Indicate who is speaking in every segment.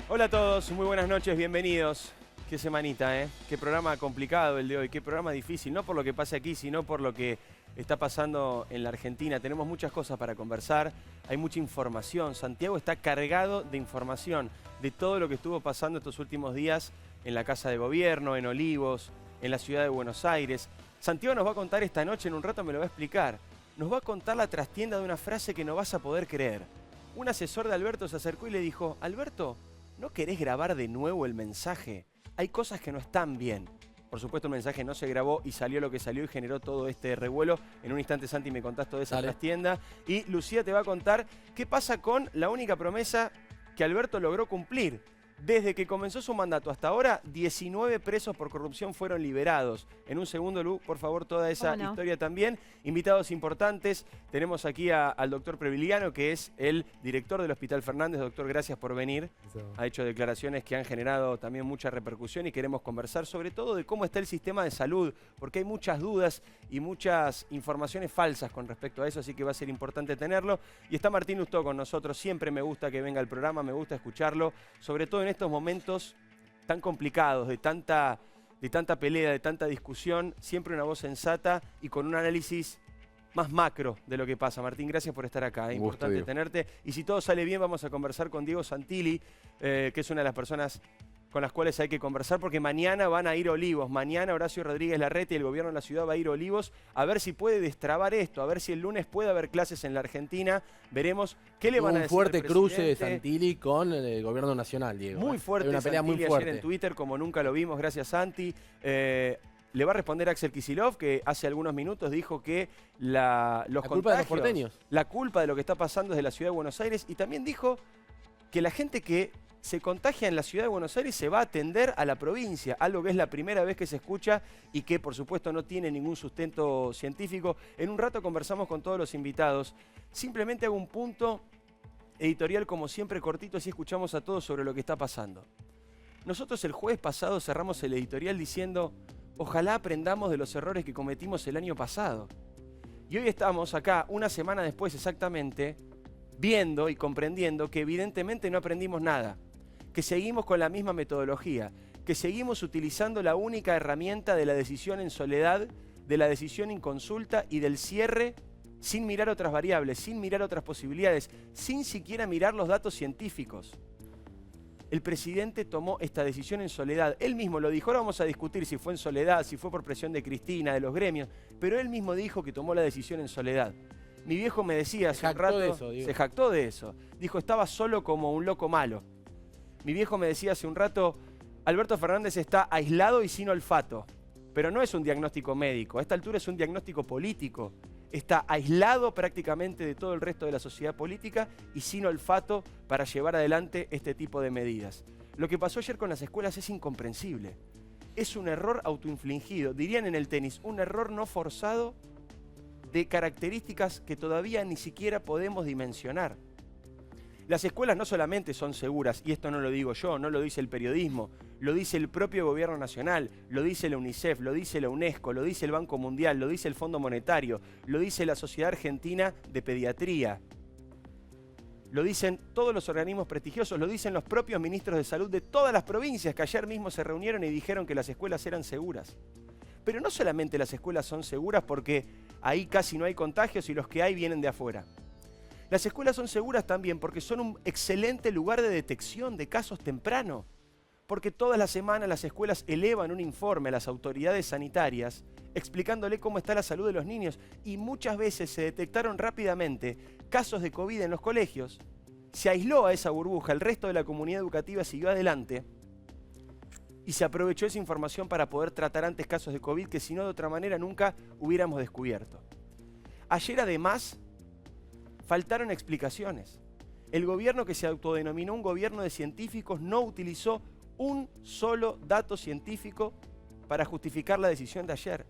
Speaker 1: Hola a todos, muy buenas noches, bienvenidos. Qué semanita, ¿eh? Qué programa complicado el de hoy, qué programa difícil, no por lo que pasa aquí, sino por lo que está pasando en la Argentina. Tenemos muchas cosas para conversar, hay mucha información. Santiago está cargado de información de todo lo que estuvo pasando estos últimos días en la Casa de Gobierno, en Olivos, en la ciudad de Buenos Aires. Santiago nos va a contar esta noche, en un rato me lo va a explicar, nos va a contar la trastienda de una frase que no vas a poder creer. Un asesor de Alberto se acercó y le dijo: Alberto, ¿no querés grabar de nuevo el mensaje? Hay cosas que no están bien. Por supuesto, el mensaje no se grabó y salió lo que salió y generó todo este revuelo. En un instante, Santi, me contás toda esa trastienda. Y Lucía te va a contar qué pasa con la única promesa que Alberto logró cumplir. Desde que comenzó su mandato hasta ahora, 19 presos por corrupción fueron liberados. En un segundo, Lu, por favor, toda esa historia también. Invitados importantes. Tenemos aquí al doctor Previliano, que es el director del Hospital Fernández. Doctor, gracias por venir. Ha hecho declaraciones que han generado también mucha repercusión y queremos conversar sobre todo de cómo está el sistema de salud, porque hay muchas dudas y muchas informaciones falsas con respecto a eso, así que va a ser importante tenerlo. Y está Martín Lustó con nosotros. Siempre me gusta que venga al programa, me gusta escucharlo, sobre todo en estos momentos tan complicados, de tanta pelea, de tanta discusión, siempre una voz sensata y con un análisis más macro de lo que pasa. Martín, gracias por estar acá, es importante tenerte. Y si todo sale bien, vamos a conversar con Diego Santilli, que es una de las personas con las cuales hay que conversar, porque mañana van a ir a Olivos. Mañana Horacio Rodríguez Larreta y el gobierno de la ciudad va a ir a Olivos a ver si puede destrabar esto, a ver si el lunes puede haber clases en la Argentina. Veremos qué le van a decir.
Speaker 2: Un fuerte cruce de Santilli con el gobierno nacional, Diego.
Speaker 1: Muy fuerte,
Speaker 2: una pelea
Speaker 1: Santilli
Speaker 2: muy fuerte.
Speaker 1: ayer en Twitter, como nunca lo vimos, gracias Santi. Le va a responder Axel Kicillof, que hace algunos minutos dijo que la
Speaker 2: culpa de los porteños.
Speaker 1: La culpa de lo que está pasando es de la ciudad de Buenos Aires, y también dijo que la gente que se contagia en la ciudad de Buenos Aires se va a atender a la provincia, algo que es la primera vez que se escucha y que por supuesto no tiene ningún sustento científico. En un rato conversamos con todos los invitados. Simplemente hago un punto editorial, como siempre, cortito, así escuchamos a todos sobre lo que está pasando. Nosotros el jueves pasado cerramos el editorial diciendo: ojalá aprendamos de los errores que cometimos el año pasado. Y hoy estamos acá, una semana después exactamente, viendo y comprendiendo que evidentemente no aprendimos nada, que seguimos con la misma metodología, que seguimos utilizando la única herramienta de la decisión en soledad, de la decisión en consulta y del cierre sin mirar otras variables, sin mirar otras posibilidades, sin siquiera mirar los datos científicos. El presidente tomó esta decisión en soledad. Él mismo lo dijo. Ahora vamos a discutir si fue en soledad, si fue por presión de Cristina, de los gremios, pero él mismo dijo que tomó la decisión en soledad. Mi viejo me decía hace un rato, se jactó de eso. Dijo, estaba solo como un loco malo. Mi viejo me decía hace un rato, Alberto Fernández está aislado y sin olfato. Pero no es un diagnóstico médico, a esta altura es un diagnóstico político. Está aislado prácticamente de todo el resto de la sociedad política y sin olfato para llevar adelante este tipo de medidas. Lo que pasó ayer con las escuelas es incomprensible. Es un error autoinfligido, dirían en el tenis, un error no forzado de características que todavía ni siquiera podemos dimensionar. Las escuelas no solamente son seguras, y esto no lo digo yo, no lo dice el periodismo, lo dice el propio gobierno nacional, lo dice la UNICEF, lo dice la UNESCO, lo dice el Banco Mundial, lo dice el Fondo Monetario, lo dice la Sociedad Argentina de Pediatría, lo dicen todos los organismos prestigiosos, lo dicen los propios ministros de salud de todas las provincias que ayer mismo se reunieron y dijeron que las escuelas eran seguras. Pero no solamente las escuelas son seguras porque ahí casi no hay contagios y los que hay vienen de afuera. Las escuelas son seguras también porque son un excelente lugar de detección de casos temprano. Porque todas las semanas las escuelas elevan un informe a las autoridades sanitarias explicándole cómo está la salud de los niños, y muchas veces se detectaron rápidamente casos de COVID en los colegios. Se aisló a esa burbuja, el resto de la comunidad educativa siguió adelante y se aprovechó esa información para poder tratar antes casos de COVID que si no de otra manera nunca hubiéramos descubierto. Ayer además faltaron explicaciones. El gobierno, que se autodenominó un gobierno de científicos, no utilizó un solo dato científico para justificar la decisión de ayer.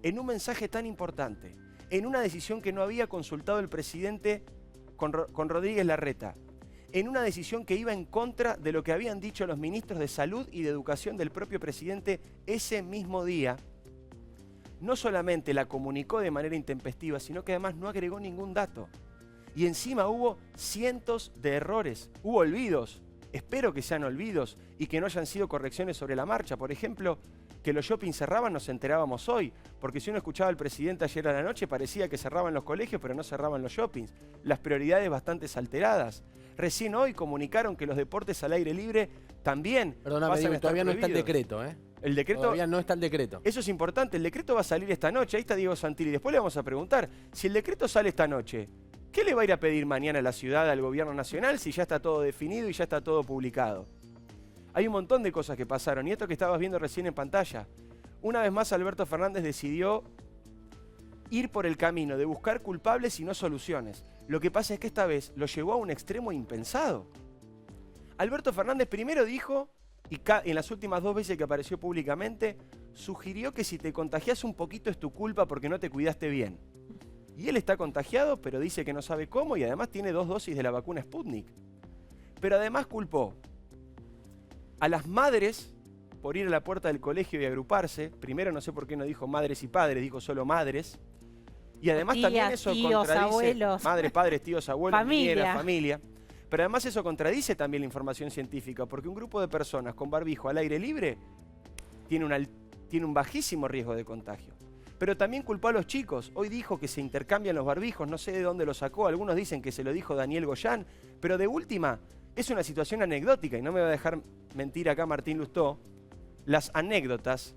Speaker 1: En un mensaje tan importante, en una decisión que no había consultado el presidente con Rodríguez Larreta, en una decisión que iba en contra de lo que habían dicho los ministros de Salud y de Educación del propio presidente ese mismo día, no solamente la comunicó de manera intempestiva, sino que además no agregó ningún dato. Y encima hubo cientos de errores, hubo olvidos, Espero que sean olvidos y que no hayan sido correcciones sobre la marcha. Por ejemplo, que los shoppings cerraban nos enterábamos hoy, porque si uno escuchaba al presidente ayer a la noche parecía que cerraban los colegios pero no cerraban los shoppings. Las prioridades bastante alteradas. Recién hoy comunicaron que los deportes al aire libre también
Speaker 2: Perdóname, Diego, todavía no está el decreto, ¿eh?
Speaker 1: El decreto,
Speaker 2: todavía no está el decreto.
Speaker 1: Eso es importante, el decreto va a salir esta noche, ahí está Diego Santilli. Después le vamos a preguntar, si el decreto sale esta noche, ¿qué le va a ir a pedir mañana a la ciudad, al gobierno nacional, si ya está todo definido y ya está todo publicado? Hay un montón de cosas que pasaron, y esto que estabas viendo recién en pantalla. Una vez más Alberto Fernández decidió ir por el camino de buscar culpables y no soluciones. Lo que pasa es que esta vez lo llevó a un extremo impensado. Alberto Fernández primero dijo, y en las últimas 2 veces que apareció públicamente, sugirió que si te contagias un poquito es tu culpa porque no te cuidaste bien. Y él está contagiado, pero dice que no sabe cómo y además tiene 2 dosis de la vacuna Sputnik. Pero además culpó a las madres por ir a la puerta del colegio y agruparse. Primero no sé por qué no dijo madres y padres, dijo solo madres. Y además
Speaker 3: tías,
Speaker 1: también eso
Speaker 3: tíos,
Speaker 1: contradice
Speaker 3: abuelos.
Speaker 1: Madres, padres, tíos, abuelos,
Speaker 3: Familia.
Speaker 1: niñeras, familia. Pero además eso contradice también la información científica, porque un grupo de personas con barbijo al aire libre tiene un bajísimo riesgo de contagio. Pero también culpó a los chicos. Hoy dijo que se intercambian los barbijos, no sé de dónde lo sacó. Algunos dicen que se lo dijo Daniel Goyán, pero de última es una situación anecdótica y no me va a dejar mentir acá Martín Lustó. Las anécdotas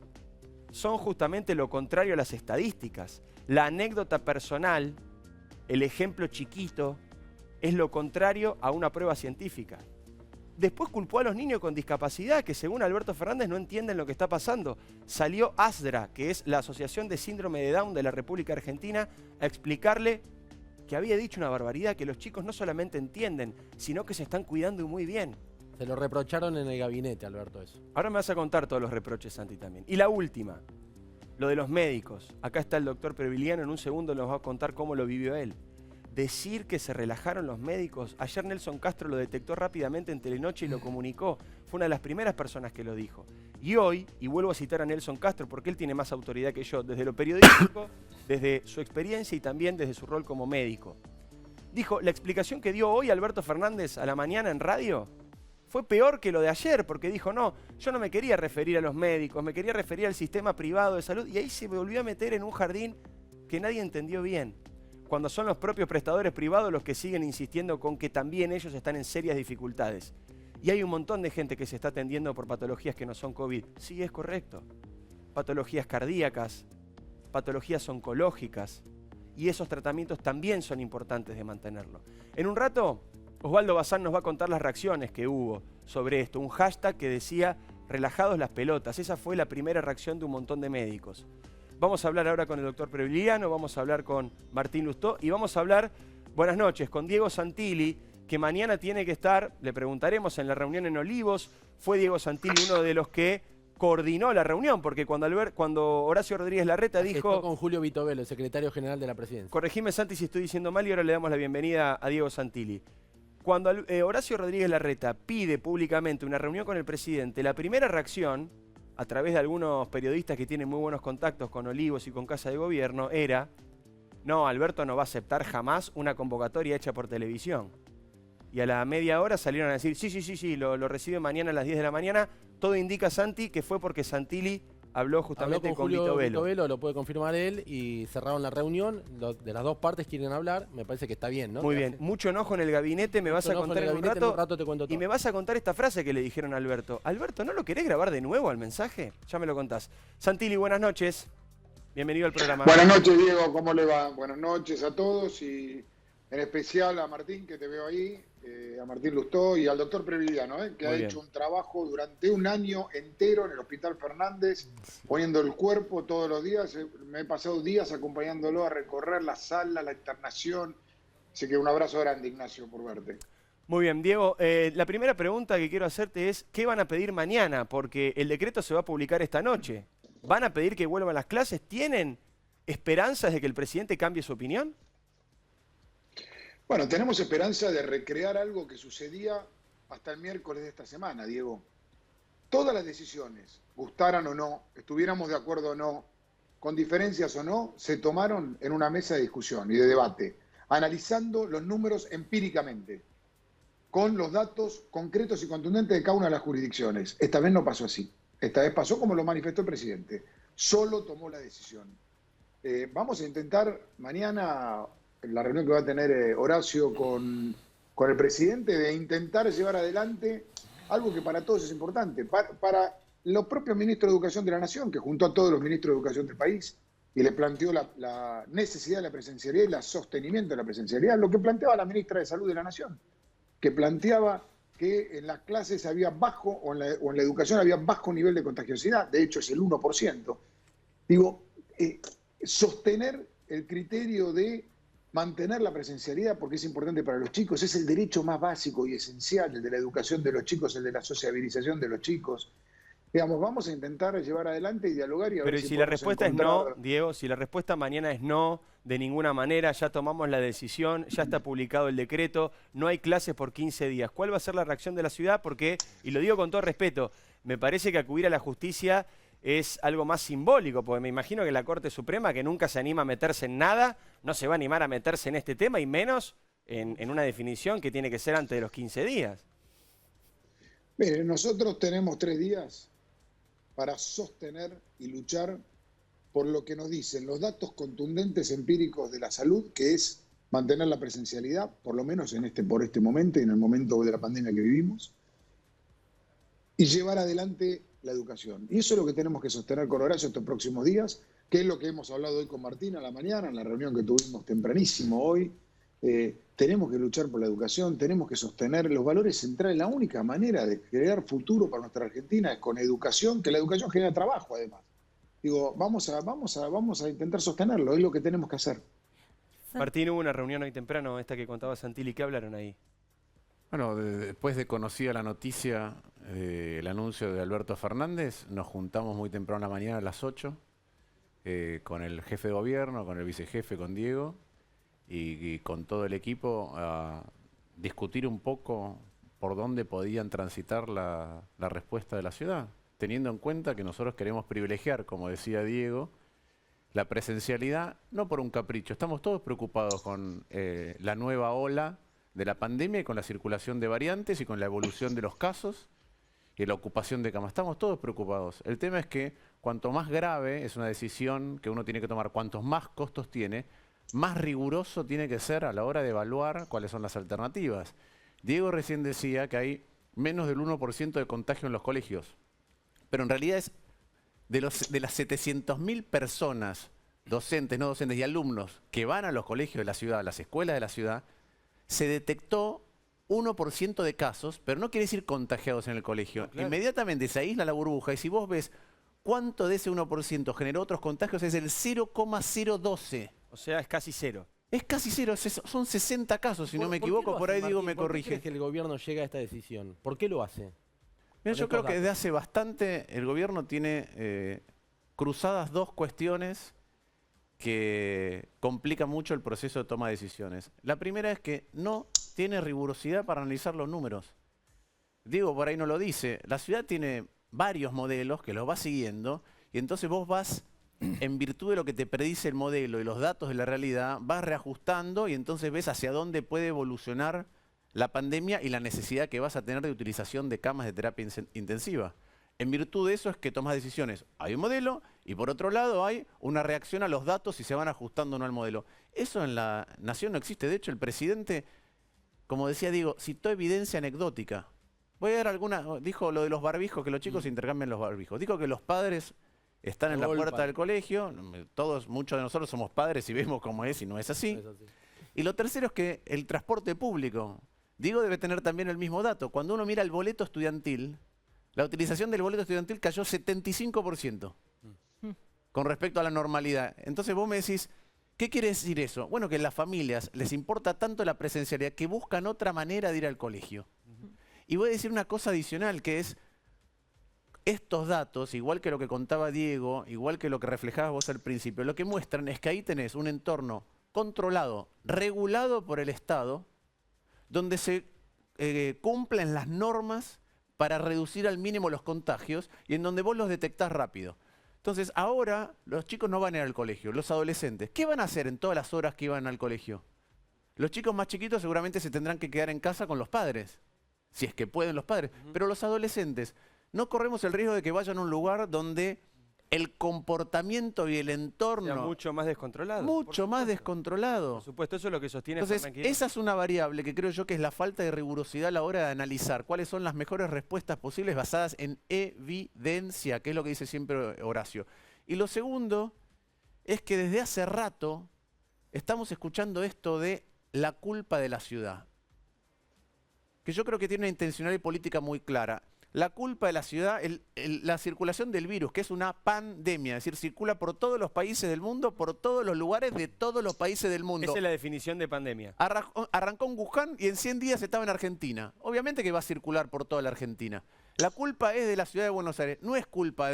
Speaker 1: son justamente lo contrario a las estadísticas. La anécdota personal, el ejemplo chiquito, es lo contrario a una prueba científica. Después culpó a los niños con discapacidad, que según Alberto Fernández no entienden lo que está pasando. Salió ASDRA, que es la Asociación de Síndrome de Down de la República Argentina, a explicarle que había dicho una barbaridad, que los chicos no solamente entienden, sino que se están cuidando muy bien.
Speaker 2: Se lo reprocharon en el gabinete, Alberto, eso.
Speaker 1: Ahora me vas a contar todos los reproches, Santi, también. Y la última, lo de los médicos. Acá está el doctor Previliano, en un segundo nos va a contar cómo lo vivió él. Decir que se relajaron los médicos. Ayer Nelson Castro lo detectó rápidamente en Telenoche y lo comunicó. Fue una de las primeras personas que lo dijo. Y hoy, y vuelvo a citar a Nelson Castro porque él tiene más autoridad que yo, desde lo periodístico, desde su experiencia y también desde su rol como médico. Dijo, la explicación que dio hoy Alberto Fernández a la mañana en radio fue peor que lo de ayer, porque dijo, no, yo no me quería referir a los médicos, me quería referir al sistema privado de salud, y ahí se volvió a meter en un jardín que nadie entendió bien. Cuando son los propios prestadores privados los que siguen insistiendo con que también ellos están en serias dificultades. Y hay un montón de gente que se está atendiendo por patologías que no son COVID. Sí, es correcto. Patologías cardíacas, patologías oncológicas. Y esos tratamientos también son importantes de mantenerlo. En un rato, Osvaldo Bazán nos va a contar las reacciones que hubo sobre esto. Un hashtag que decía, relajados las pelotas. Esa fue la primera reacción de un montón de médicos. Vamos a hablar ahora con el doctor Previliano, vamos a hablar con Martín Lustó y vamos a hablar, buenas noches, con Diego Santilli, que mañana tiene que estar, le preguntaremos en la reunión en Olivos. Fue Diego Santilli uno de los que coordinó la reunión, porque cuando Horacio Rodríguez Larreta dijo...
Speaker 2: Esto con Julio Vitovelo, el secretario general de la presidencia.
Speaker 1: Corregime, Santi, si estoy diciendo mal y ahora le damos la bienvenida a Diego Santilli. Cuando Horacio Rodríguez Larreta pide públicamente una reunión con el presidente, la primera reacción, a través de algunos periodistas que tienen muy buenos contactos con Olivos y con Casa de Gobierno, era, no, Alberto no va a aceptar jamás una convocatoria hecha por televisión. Y a la media hora salieron a decir, sí, lo recibe mañana a las 10 de la mañana. Todo indica, Santi, que fue porque Santilli habló justamente con
Speaker 2: Julio
Speaker 1: Vitovelo.
Speaker 2: Vitovelo, lo puede confirmar él, y cerraron la reunión. De las dos partes quieren hablar, me parece que está bien, ¿no?
Speaker 1: Muy bien, mucho enojo en el gabinete, me vas a contar en un rato
Speaker 2: te cuento todo.
Speaker 1: Y me vas a contar esta frase que le dijeron a Alberto. Alberto, ¿no lo querés grabar de nuevo al mensaje? Ya me lo contás. Santilli, buenas noches. Bienvenido al programa.
Speaker 4: Buenas noches, Diego, ¿cómo le va? Buenas noches a todos y en especial a Martín, que te veo ahí, a Martín Lustó y al doctor Previliano, que ha hecho un trabajo durante un año entero en el Hospital Fernández, poniendo el cuerpo todos los días. Me he pasado días acompañándolo a recorrer la sala, la internación. Así que un abrazo grande, Ignacio, por verte.
Speaker 1: Muy bien, Diego. La primera pregunta que quiero hacerte es, ¿qué van a pedir mañana? Porque el decreto se va a publicar esta noche. ¿Van a pedir que vuelvan las clases? ¿Tienen esperanzas de que el presidente cambie su opinión?
Speaker 4: Bueno, tenemos esperanza de recrear algo que sucedía hasta el miércoles de esta semana, Diego. Todas las decisiones, gustaran o no, estuviéramos de acuerdo o no, con diferencias o no, se tomaron en una mesa de discusión y de debate, analizando los números empíricamente. con los datos concretos y contundentes de cada una de las jurisdicciones. Esta vez no pasó así. Esta vez pasó como lo manifestó el presidente. Solo tomó la decisión. Vamos a intentar mañana, en la reunión que va a tener Horacio con el presidente, de intentar llevar adelante algo que para todos es importante. Para los propios ministros de Educación de la Nación, que juntó a todos los ministros de Educación del país y le planteó la necesidad de la presencialidad y el sostenimiento de la presencialidad, lo que planteaba la ministra de Salud de la Nación, que planteaba que en las clases había bajo, o en la educación había bajo nivel de contagiosidad, de hecho es el 1%. Digo, sostener el criterio de mantener la presencialidad porque es importante para los chicos, es el derecho más básico y esencial, el de la educación de los chicos, el de la sociabilización de los chicos. Digamos, vamos a intentar llevar adelante y dialogar y a
Speaker 1: Pero
Speaker 4: ver
Speaker 1: si
Speaker 4: si
Speaker 1: la
Speaker 4: podemos
Speaker 1: respuesta
Speaker 4: encontrar...
Speaker 1: es no, Diego, si la respuesta mañana es no, de ninguna manera, ya tomamos la decisión, ya está publicado el decreto, no hay clases por 15 días. ¿Cuál va a ser la reacción de la ciudad? Porque, y lo digo con todo respeto, me parece que acudir a la justicia es algo más simbólico, porque me imagino que la Corte Suprema, que nunca se anima a meterse en nada, no se va a animar a meterse en este tema y menos en una definición que tiene que ser antes de los 15 días.
Speaker 4: Mire, nosotros tenemos 3 días para sostener y luchar por lo que nos dicen los datos contundentes empíricos de la salud, que es mantener la presencialidad, por lo menos por este momento y en el momento de la pandemia que vivimos, y llevar adelante la educación. Y eso es lo que tenemos que sostener con Horacio estos próximos días, que es lo que hemos hablado hoy con Martín a la mañana, en la reunión que tuvimos tempranísimo hoy. Tenemos que luchar por la educación, tenemos que sostener los valores centrales. La única manera de crear futuro para nuestra Argentina es con educación, que la educación genera trabajo además. Digo, vamos a intentar sostenerlo, es lo que tenemos que hacer.
Speaker 1: Martín, hubo una reunión hoy temprano, esta que contaba Santilli, ¿qué hablaron ahí?
Speaker 3: Bueno, después de conocida la noticia, el anuncio de Alberto Fernández, nos juntamos muy temprano a la mañana a las 8 con el jefe de gobierno, con el vicejefe, con Diego y con todo el equipo a discutir un poco por dónde podían transitar la respuesta de la ciudad, teniendo en cuenta que nosotros queremos privilegiar, como decía Diego, la presencialidad, no por un capricho. Estamos todos preocupados con la nueva ola de la pandemia y con la circulación de variantes y con la evolución de los casos y la ocupación de camas. Estamos todos preocupados. El tema es que cuanto más grave es una decisión que uno tiene que tomar, cuantos más costos tiene, más riguroso tiene que ser a la hora de evaluar cuáles son las alternativas. Diego recién decía que hay menos del 1% de contagio en los colegios, pero en realidad es de las 700.000 personas, docentes, no docentes y alumnos que van a los colegios de la ciudad, a las escuelas de la ciudad, se detectó 1% de casos, pero no quiere decir contagiados en el colegio. No, claro. Inmediatamente se aísla la burbuja y si vos ves cuánto de ese 1% generó otros contagios es el 0,012.
Speaker 1: O sea, es casi cero.
Speaker 3: Es casi cero, son 60 casos, si no me equivoco, por ahí Diego me corrige.
Speaker 2: ¿Por qué crees que el gobierno llega a esta decisión? ¿Por qué lo hace?
Speaker 3: Mira, yo creo que desde hace bastante el gobierno tiene cruzadas dos cuestiones que complican mucho el proceso de toma de decisiones. La primera es que no tiene rigurosidad para analizar los números. Diego por ahí no lo dice, la ciudad tiene varios modelos que los va siguiendo y entonces vos vas, en virtud de lo que te predice el modelo y los datos de la realidad, vas reajustando y entonces ves hacia dónde puede evolucionar la pandemia y la necesidad que vas a tener de utilización de camas de terapia intensiva. En virtud de eso es que tomas decisiones. Hay un modelo y por otro lado hay una reacción a los datos y se van ajustando o no al modelo. Eso en la nación no existe. De hecho, el presidente, como decía Diego, citó evidencia anecdótica. Voy a dar alguna, dijo lo de los barbijos, que los chicos intercambian los barbijos. Dijo que los padres están en la puerta del colegio, muchos de nosotros somos padres y vemos cómo es y no es así. Y lo tercero es que el transporte público, Diego debe tener también el mismo dato. Cuando uno mira el boleto estudiantil, la utilización del boleto estudiantil cayó 75% con respecto a la normalidad. Entonces vos me decís, ¿qué quiere decir eso? Bueno, que a las familias les importa tanto la presencialidad que buscan otra manera de ir al colegio. Y voy a decir una cosa adicional, que es estos datos, igual que lo que contaba Diego, igual que lo que reflejabas vos al principio, lo que muestran es que ahí tenés un entorno controlado, regulado por el Estado, donde se cumplen las normas para reducir al mínimo los contagios y en donde vos los detectás rápido. Entonces, ahora los chicos no van a ir al colegio, los adolescentes. ¿Qué van a hacer en todas las horas que iban al colegio? Los chicos más chiquitos seguramente se tendrán que quedar en casa con los padres, si es que pueden los padres. Pero los adolescentes, no corremos el riesgo de que vayan a un lugar donde el comportamiento y el entorno...
Speaker 1: Sea mucho más descontrolado.
Speaker 3: Mucho más descontrolado.
Speaker 1: Por supuesto, eso es lo que sostiene
Speaker 3: Entonces,
Speaker 1: Fernán Quiroga.
Speaker 3: esa es una variable que creo yo que es la falta de rigurosidad a la hora de analizar cuáles son las mejores respuestas posibles basadas en evidencia, que es lo que dice siempre Horacio. Y lo segundo es que desde hace rato estamos escuchando esto de la culpa de la ciudad, que yo creo que tiene una intencionalidad política muy clara. La culpa de la ciudad, la circulación del virus, que es una pandemia, es decir, circula por todos los países del mundo, por todos los lugares de todos los países del mundo.
Speaker 1: Esa es la definición de pandemia.
Speaker 3: Arrancó en Wuhan y en 100 días estaba en Argentina. Obviamente que va a circular por toda la Argentina. La culpa es de la ciudad de Buenos Aires, no es culpa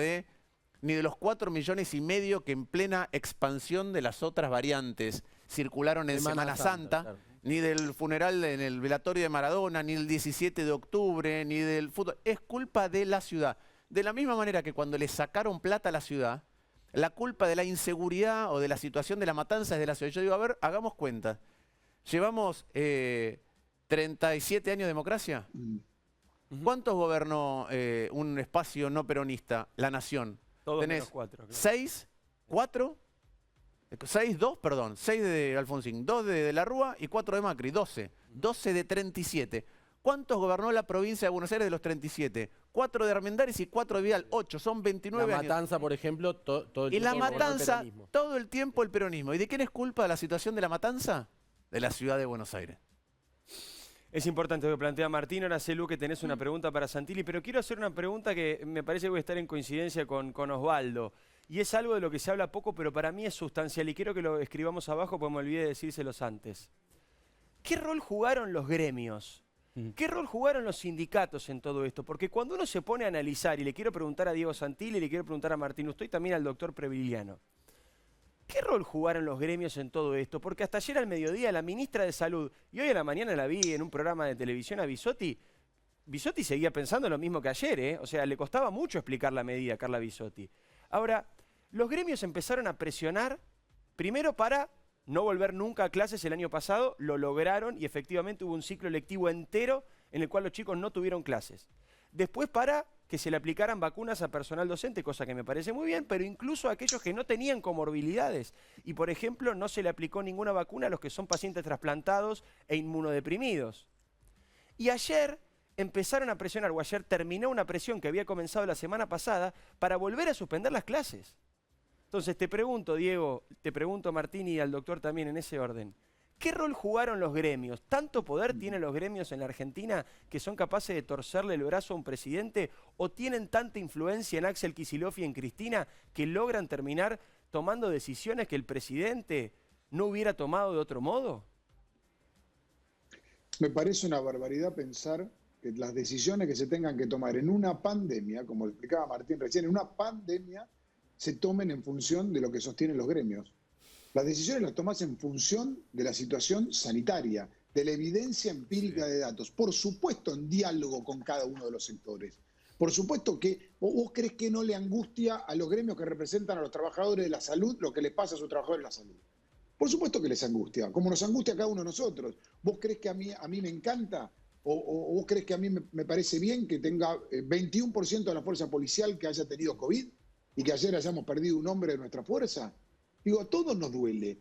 Speaker 3: ni de los 4,5 millones que en plena expansión de las otras variantes circularon en Semana Santa,
Speaker 2: claro.
Speaker 3: Ni del funeral en el velatorio de Maradona, ni el 17 de octubre, ni del fútbol. Es culpa de la ciudad. De la misma manera que cuando le sacaron plata a la ciudad, la culpa de la inseguridad o de la situación de la matanza es de la ciudad. Yo digo, a ver, hagamos cuenta. Llevamos 37 años de democracia. ¿Cuántos gobernó un espacio no peronista? La Nación.
Speaker 1: Todos
Speaker 3: Tenés
Speaker 1: menos 4. Claro.
Speaker 3: 6, 4... 6 de Alfonsín, 2 de la Rúa y 4 de Macri, 12. 12 de 37. ¿Cuántos gobernó la provincia de Buenos Aires de los 37? 4 de Armendáriz y 4 de Vidal, 8. Son 29
Speaker 2: La
Speaker 3: años.
Speaker 2: Matanza, por ejemplo, todo el
Speaker 3: Y la
Speaker 2: tiempo gobernó el
Speaker 3: Matanza,
Speaker 2: peronismo.
Speaker 3: todo el tiempo el peronismo. ¿Y de quién es culpa de la situación de la Matanza? De la ciudad de Buenos Aires.
Speaker 1: Es importante lo que plantea Martín. Ahora sé, Lu, que tenés una pregunta para Santilli, pero quiero hacer una pregunta que me parece que voy a estar en coincidencia con Osvaldo. Y es algo de lo que se habla poco, pero para mí es sustancial. Y quiero que lo escribamos abajo porque me olvidé de decírselos antes. ¿Qué rol jugaron los gremios? ¿Qué rol jugaron los sindicatos en todo esto? Porque cuando uno se pone a analizar, y le quiero preguntar a Diego Santilli, y le quiero preguntar a Martín Lustó y también al doctor Previliano, ¿qué rol jugaron los gremios en todo esto? Porque hasta ayer al mediodía la ministra de Salud, y hoy a la mañana la vi en un programa de televisión a Bisotti seguía pensando lo mismo que ayer, ¿eh? O sea, le costaba mucho explicar la medida a Carla Bisotti. Ahora, los gremios empezaron a presionar, primero para no volver nunca a clases el año pasado, lo lograron y efectivamente hubo un ciclo lectivo entero en el cual los chicos no tuvieron clases. Después para que se le aplicaran vacunas a personal docente, cosa que me parece muy bien, pero incluso a aquellos que no tenían comorbilidades. Y por ejemplo, no se le aplicó ninguna vacuna a los que son pacientes trasplantados e inmunodeprimidos. Y ayer empezaron a presionar, o ayer terminó una presión que había comenzado la semana pasada para volver a suspender las clases. Entonces te pregunto, Diego, te pregunto, Martín, y al doctor también en ese orden. ¿Qué rol jugaron los gremios? ¿Tanto poder tienen los gremios en la Argentina que son capaces de torcerle el brazo a un presidente? ¿O tienen tanta influencia en Axel Kicillof y en Cristina que logran terminar tomando decisiones que el presidente no hubiera tomado de otro modo?
Speaker 4: Me parece una barbaridad pensar que las decisiones que se tengan que tomar en una pandemia, como explicaba Martín recién, en una pandemia se tomen en función de lo que sostienen los gremios. Las decisiones las tomás en función de la situación sanitaria, de la evidencia empírica de datos. Por supuesto, en diálogo con cada uno de los sectores. Por supuesto que vos crees que no le angustia a los gremios que representan a los trabajadores de la salud lo que les pasa a sus trabajadores de la salud. Por supuesto que les angustia, como nos angustia a cada uno de nosotros. ¿Vos crees que a mí me encanta? ¿O vos crees que a mí me parece bien que tenga 21% de la fuerza policial que haya tenido COVID y que ayer hayamos perdido un hombre de nuestra fuerza? Digo, a todos nos duele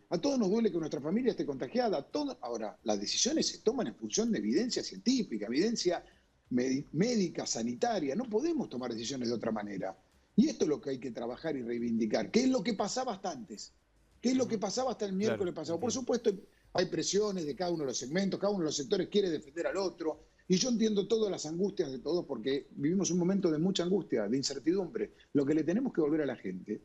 Speaker 4: que nuestra familia esté contagiada. Ahora, las decisiones se toman en función de evidencia científica, evidencia médica, sanitaria. No podemos tomar decisiones de otra manera. Y esto es lo que hay que trabajar y reivindicar. ¿Qué es lo que pasaba hasta antes? ¿Qué es lo que pasaba hasta el miércoles pasado? Por supuesto, hay presiones de cada uno de los segmentos, cada uno de los sectores quiere defender al otro. Y yo entiendo todas las angustias de todos porque vivimos un momento de mucha angustia, de incertidumbre. Lo que le tenemos que volver a la gente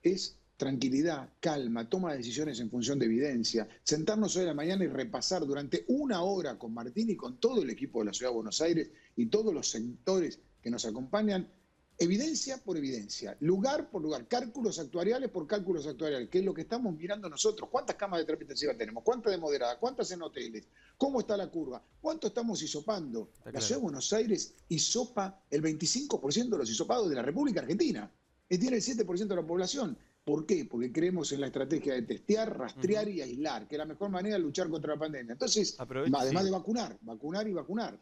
Speaker 4: es tranquilidad, calma, toma de decisiones en función de evidencia, sentarnos hoy a la mañana y repasar durante una hora con Martín y con todo el equipo de la Ciudad de Buenos Aires y todos los sectores que nos acompañan, evidencia por evidencia, lugar por lugar, cálculos actuariales por cálculos actuariales, que es lo que estamos mirando nosotros. ¿Cuántas camas de terapia intensiva tenemos? ¿Cuántas de moderada? ¿Cuántas en hoteles? ¿Cómo está la curva? ¿Cuánto estamos hisopando? La Ciudad de Buenos Aires hisopa el 25% de los hisopados de la República Argentina. Y tiene el 7% de la población. ¿Por qué? Porque creemos en la estrategia de testear, rastrear y aislar, que es la mejor manera de luchar contra la pandemia. Entonces, además de vacunar, vacunar y vacunar.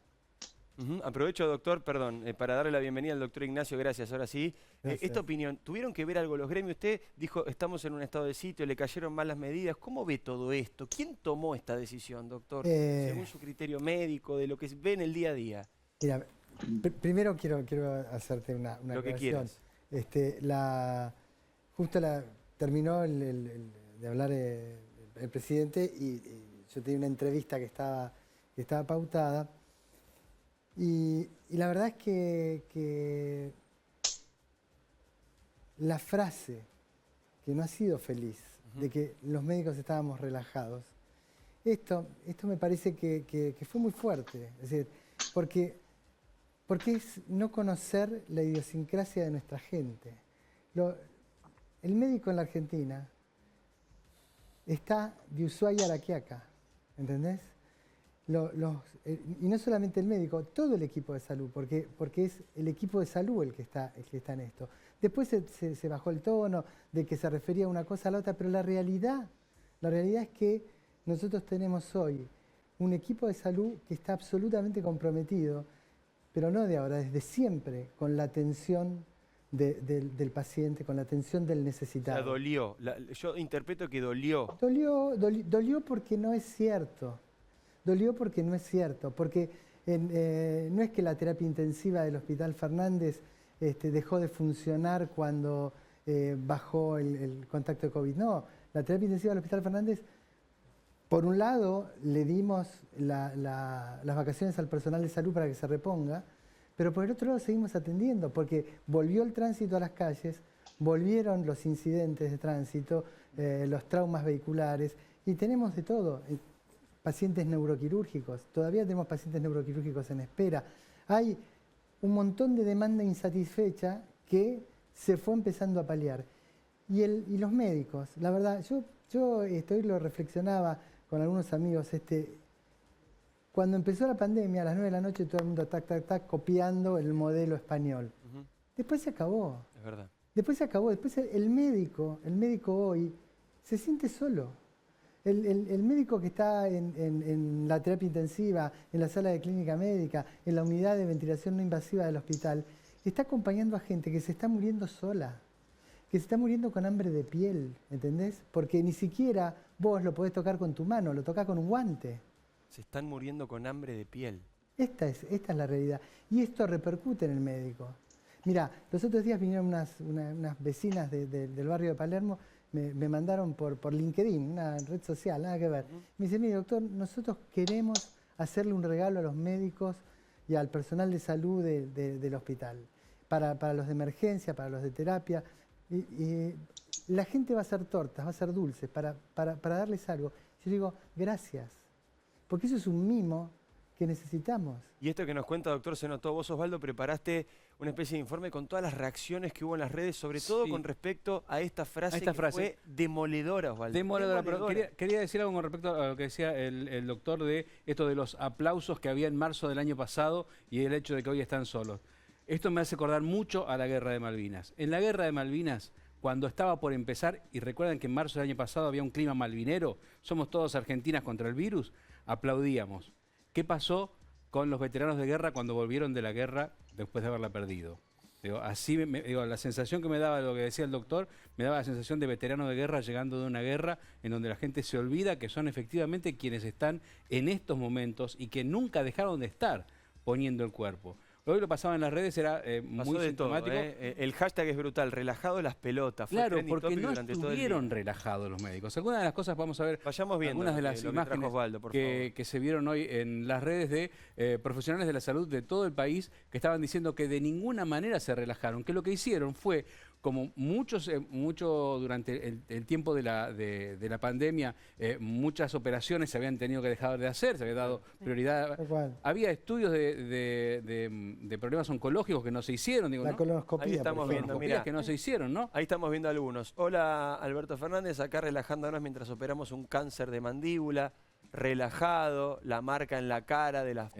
Speaker 1: Aprovecho, doctor, perdón, para darle la bienvenida al doctor Ignacio, gracias, ahora sí. Esta opinión, ¿tuvieron que ver algo los gremios? Usted dijo, estamos en un estado de sitio, le cayeron mal las medidas. ¿Cómo ve todo esto? ¿Quién tomó esta decisión, doctor? Según su criterio médico, de lo que ve en el día a día.
Speaker 5: Mira, primero quiero hacerte una
Speaker 1: lo que
Speaker 5: aclaración.
Speaker 1: quieras.
Speaker 5: Terminó de hablar el presidente y yo tenía una entrevista que estaba pautada. Y la verdad es que la frase que no ha sido feliz, de que los médicos estábamos relajados, esto me parece que fue muy fuerte. Es decir, porque es no conocer la idiosincrasia de nuestra gente. El médico en la Argentina está de Ushuaia a La Quiaca, ¿entendés? Y no solamente el médico, todo el equipo de salud, porque es el equipo de salud el que está en esto. Después se bajó el tono de que se refería a una cosa a la otra, pero la realidad es que nosotros tenemos hoy un equipo de salud que está absolutamente comprometido, pero no de ahora, desde siempre, con la atención del paciente, con la atención del necesitado.
Speaker 1: O sea, dolió. Yo interpreto que dolió.
Speaker 5: Dolió porque no es cierto. Dolió porque no es cierto, porque no es que la terapia intensiva del Hospital Fernández dejó de funcionar cuando bajó el contacto de COVID. No, la terapia intensiva del Hospital Fernández, por un lado, le dimos las vacaciones al personal de salud para que se reponga, pero por el otro lado seguimos atendiendo, porque volvió el tránsito a las calles, volvieron los incidentes de tránsito, los traumas vehiculares, y tenemos de todo. Pacientes neuroquirúrgicos, todavía tenemos pacientes neuroquirúrgicos en espera. Hay un montón de demanda insatisfecha que se fue empezando a paliar. Y los médicos, la verdad, yo hoy lo reflexionaba con algunos amigos, cuando empezó la pandemia, a las 9 de la noche todo el mundo copiando el modelo español. Después se acabó.
Speaker 1: Es verdad.
Speaker 5: Después se acabó. Después el médico hoy se siente solo. El médico que está en la terapia intensiva, en la sala de clínica médica, en la unidad de ventilación no invasiva del hospital, está acompañando a gente que se está muriendo sola, que se está muriendo con hambre de piel, ¿entendés? Porque ni siquiera vos lo podés tocar con tu mano, lo tocás con un guante.
Speaker 1: Se están muriendo con hambre de piel.
Speaker 5: Esta es la realidad. Y esto repercute en el médico. Mirá, los otros días vinieron unas vecinas del barrio de Palermo, me mandaron por LinkedIn, una red social, nada que ver. Me dice, mire doctor, nosotros queremos hacerle un regalo a los médicos y al personal de salud del hospital, para los de emergencia, para los de terapia. Y la gente va a hacer tortas, va a hacer dulces, para darles algo. Yo digo, gracias, porque eso es un mimo que necesitamos.
Speaker 1: Y esto que nos cuenta, doctor, se notó. Vos, Osvaldo, preparaste una especie de informe con todas las reacciones que hubo en las redes, sobre todo con respecto a esta frase que fue demoledora, Osvaldo.
Speaker 6: Demoledora, pero quería decir algo con respecto a lo que decía el doctor de esto de los aplausos que había en marzo del año pasado y el hecho de que hoy están solos. Esto me hace acordar mucho a la Guerra de Malvinas. En la Guerra de Malvinas, cuando estaba por empezar, y recuerdan que en marzo del año pasado había un clima malvinero, somos todos argentinas contra el virus, aplaudíamos. ¿Qué pasó con los veteranos de guerra cuando volvieron de la guerra después de haberla perdido? La sensación que me daba lo que decía el doctor, me daba la sensación de veterano de guerra llegando de una guerra en donde la gente se olvida que son efectivamente quienes están en estos momentos y que nunca dejaron de estar poniendo el cuerpo. Hoy lo pasaba en las redes, era muy sintomático.
Speaker 1: El hashtag es brutal, relajado las pelotas.
Speaker 6: Claro, porque no estuvieron relajados los médicos. Algunas de las cosas, vamos a ver,
Speaker 1: vayamos viendo
Speaker 6: algunas de las imágenes
Speaker 1: Osvaldo,
Speaker 6: que se vieron hoy en las redes de profesionales de la salud de todo el país que estaban diciendo que de ninguna manera se relajaron, que lo que hicieron fue, como mucho durante el tiempo de la pandemia, muchas operaciones se habían tenido que dejar de hacer, se había dado prioridad. Había estudios de problemas oncológicos que no se hicieron. Digo,
Speaker 5: la colonoscopía,
Speaker 1: ahí estamos viendo, mirá,
Speaker 6: que no se hicieron, ¿no?
Speaker 1: Ahí estamos viendo algunos. Hola, Alberto Fernández, acá relajándonos mientras operamos un cáncer de mandíbula. Relajado, la marca en la cara de los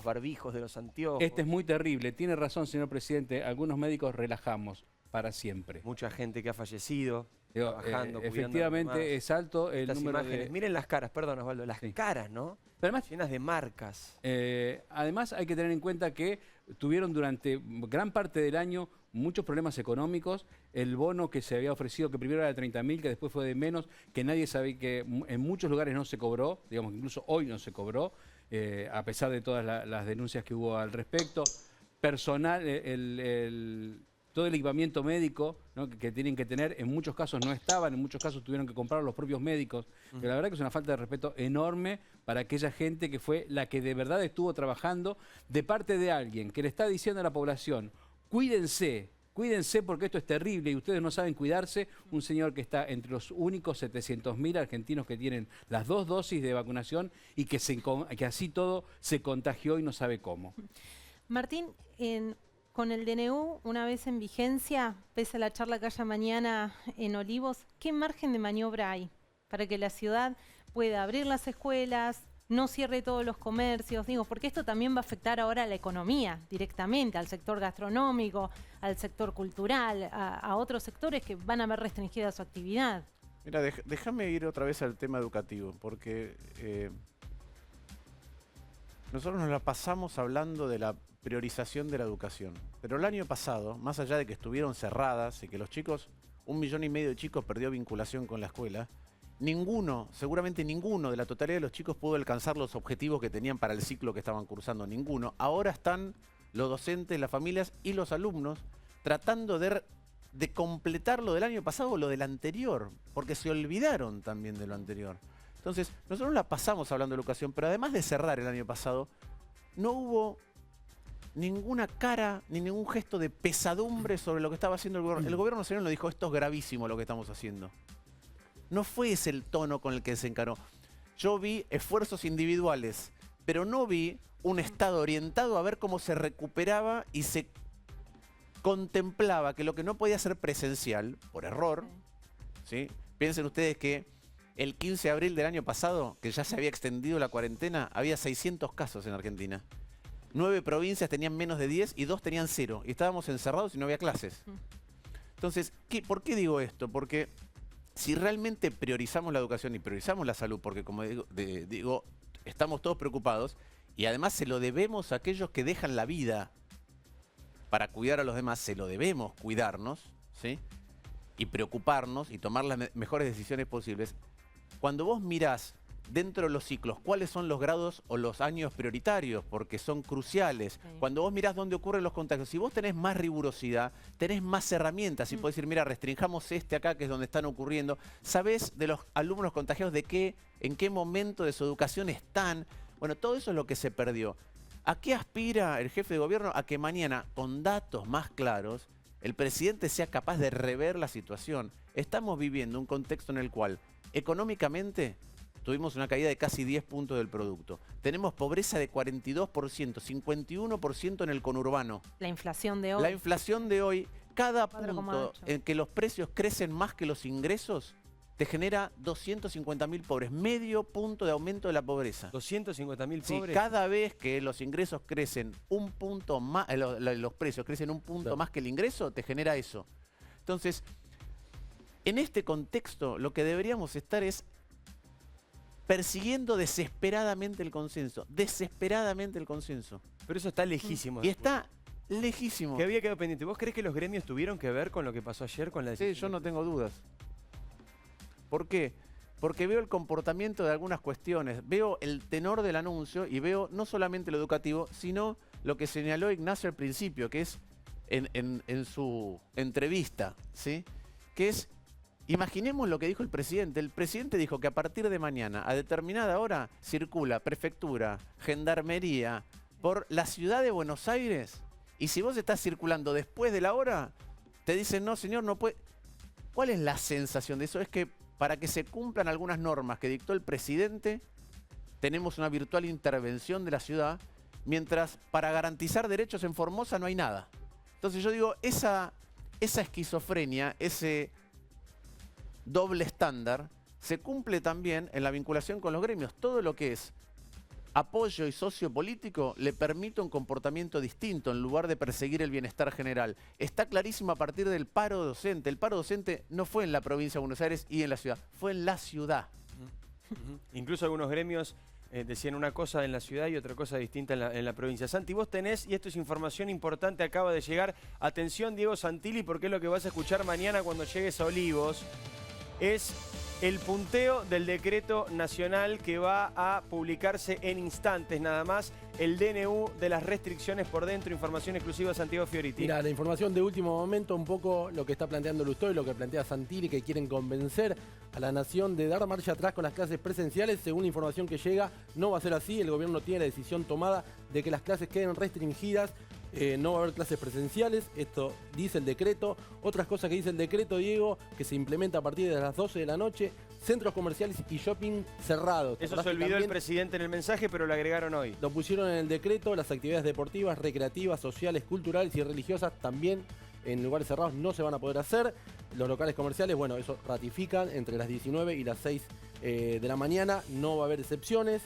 Speaker 1: barbijos, de los anteojos.
Speaker 6: Este es muy terrible, tiene razón, señor presidente, algunos médicos relajamos. para siempre.
Speaker 1: Mucha gente que ha fallecido,
Speaker 6: Digo,
Speaker 1: trabajando, cuidando a los
Speaker 6: efectivamente
Speaker 1: demás.
Speaker 6: es alto el
Speaker 1: Estas
Speaker 6: número
Speaker 1: imágenes.
Speaker 6: de...
Speaker 1: Miren las caras, perdón Osvaldo, las
Speaker 6: Sí.
Speaker 1: caras, ¿no?
Speaker 6: Pero además,
Speaker 1: Llenas de marcas.
Speaker 6: además hay que tener en cuenta que tuvieron durante gran parte del año muchos problemas económicos. El bono que se había ofrecido, que primero era de 30.000, que después fue de menos, que nadie sabía, que en muchos lugares no se cobró, digamos que incluso hoy no se cobró, a pesar de todas las denuncias que hubo al respecto. Personal, todo el equipamiento médico, ¿no?, que tienen que tener, en muchos casos no estaban, en muchos casos tuvieron que comprar los propios médicos. Pero la verdad que es una falta de respeto enorme para aquella gente que fue la que de verdad estuvo trabajando de parte de alguien que le está diciendo a la población: cuídense, cuídense porque esto es terrible y ustedes no saben cuidarse. Un señor que está entre los únicos 700.000 argentinos que tienen las 2 dosis de vacunación y que así todo se contagió y no sabe cómo.
Speaker 7: Martín, con el DNU, una vez en vigencia, pese a la charla que haya mañana en Olivos, ¿qué margen de maniobra hay para que la ciudad pueda abrir las escuelas, no cierre todos los comercios? Digo, porque esto también va a afectar ahora a la economía directamente, al sector gastronómico, al sector cultural, a otros sectores que van a ver restringida su actividad.
Speaker 3: Mira, déjame ir otra vez al tema educativo, porque nosotros nos la pasamos hablando de la priorización de la educación. Pero el año pasado, más allá de que estuvieron cerradas y que los chicos, 1,5 millones de chicos perdió vinculación con la escuela, ninguno, seguramente ninguno de la totalidad de los chicos pudo alcanzar los objetivos que tenían para el ciclo que estaban cursando, ninguno. Ahora están los docentes, las familias y los alumnos tratando de completar lo del año pasado o lo del anterior, porque se olvidaron también de lo anterior. Entonces, nosotros la pasamos hablando de educación, pero además de cerrar el año pasado, no hubo ninguna cara ni ningún gesto de pesadumbre sobre lo que estaba haciendo el gobierno. El gobierno nacional nos dijo: esto es gravísimo lo que estamos haciendo. No fue ese el tono con el que se encaró. Yo vi esfuerzos individuales, pero no vi un Estado orientado a ver cómo se recuperaba y se contemplaba que lo que no podía ser presencial, por error, ¿sí? Piensen ustedes que el 15 de abril del año pasado, que ya se había extendido la cuarentena, había 600 casos en Argentina. 9 provincias tenían menos de 10 y 2 tenían 0. Y estábamos encerrados y no había clases. Entonces, ¿por qué digo esto? Porque si realmente priorizamos la educación y priorizamos la salud, porque como digo, estamos todos preocupados y además se lo debemos a aquellos que dejan la vida para cuidar a los demás, se lo debemos cuidarnos, ¿sí? Y preocuparnos y tomar las mejores decisiones posibles. Cuando vos mirás dentro de los ciclos cuáles son los grados o los años prioritarios, porque son cruciales. Sí. Cuando vos mirás dónde ocurren los contagios, si vos tenés más rigurosidad, tenés más herramientas y podés decir: mira, restringamos acá que es donde están ocurriendo. Sabés de los alumnos contagiados en qué momento de su educación están. Bueno, todo eso es lo que se perdió. ¿A qué aspira el jefe de gobierno? A que mañana, con datos más claros, el presidente sea capaz de rever la situación. Estamos viviendo un contexto en el cual, económicamente, tuvimos una caída de casi 10 puntos del producto. Tenemos pobreza de 42%, 51% en el conurbano.
Speaker 7: La inflación de hoy.
Speaker 3: La inflación de hoy, cada punto en que los precios crecen más que los ingresos, te genera 250.000 pobres. Medio punto de aumento de la pobreza.
Speaker 1: 250.000 pobres.
Speaker 3: Sí, cada vez que los ingresos crecen un punto más, los precios crecen un punto más que el ingreso, te genera eso. Entonces, en este contexto, lo que deberíamos estar es persiguiendo desesperadamente el consenso. Desesperadamente el consenso.
Speaker 1: Pero eso está lejísimo.
Speaker 3: Y está lejísimo.
Speaker 1: Que había quedado pendiente. ¿Vos creés que los gremios tuvieron que ver con lo que pasó ayer con la decisión?
Speaker 3: Sí, yo no tengo dudas. ¿Por qué? Porque veo el comportamiento de algunas cuestiones, veo el tenor del anuncio y veo no solamente lo educativo, sino lo que señaló Ignacio al principio, que es en su entrevista, ¿sí? Que es, imaginemos lo que dijo el presidente. El presidente dijo que a partir de mañana, a determinada hora, circula prefectura, gendarmería, por la ciudad de Buenos Aires. Y si vos estás circulando después de la hora, te dicen: no, señor, no puede. ¿Cuál es la sensación de eso? Es que para que se cumplan algunas normas que dictó el presidente, tenemos una virtual intervención de la ciudad, mientras para garantizar derechos en Formosa no hay nada. Entonces yo digo, esa esquizofrenia, ese doble estándar, se cumple también en la vinculación con los gremios. Todo lo que es apoyo y socio político le permite un comportamiento distinto en lugar de perseguir el bienestar general. Está clarísimo a partir del paro docente. El paro docente no fue en la provincia de Buenos Aires y en la ciudad, fue en la ciudad.
Speaker 1: Incluso algunos gremios decían una cosa en la ciudad y otra cosa distinta en la provincia. Santi, vos tenés, y esto es información importante, acaba de llegar, atención Diego Santilli, porque es lo que vas a escuchar mañana cuando llegues a Olivos, es el punteo del decreto nacional que va a publicarse en instantes nada más, el DNU de las restricciones por dentro, información exclusiva Santiago Fioriti.
Speaker 2: Mira, la información de último momento, un poco lo que está planteando Lustó y lo que plantea Santilli, que quieren convencer a la nación de dar marcha atrás con las clases presenciales. Según la información que llega, no va a ser así. El gobierno tiene la decisión tomada de que las clases queden restringidas. No va a haber clases presenciales, esto dice el decreto. Otras cosas que dice el decreto, Diego, que se implementa a partir de las 12 de la noche, centros comerciales y shopping cerrados.
Speaker 1: Eso se olvidó el presidente en el mensaje, pero lo agregaron hoy.
Speaker 2: Lo pusieron en el decreto, las actividades deportivas, recreativas, sociales, culturales y religiosas también en lugares cerrados no se van a poder hacer. Los locales comerciales, bueno, eso ratifican entre las 19 y las 6 de la mañana, no va a haber excepciones.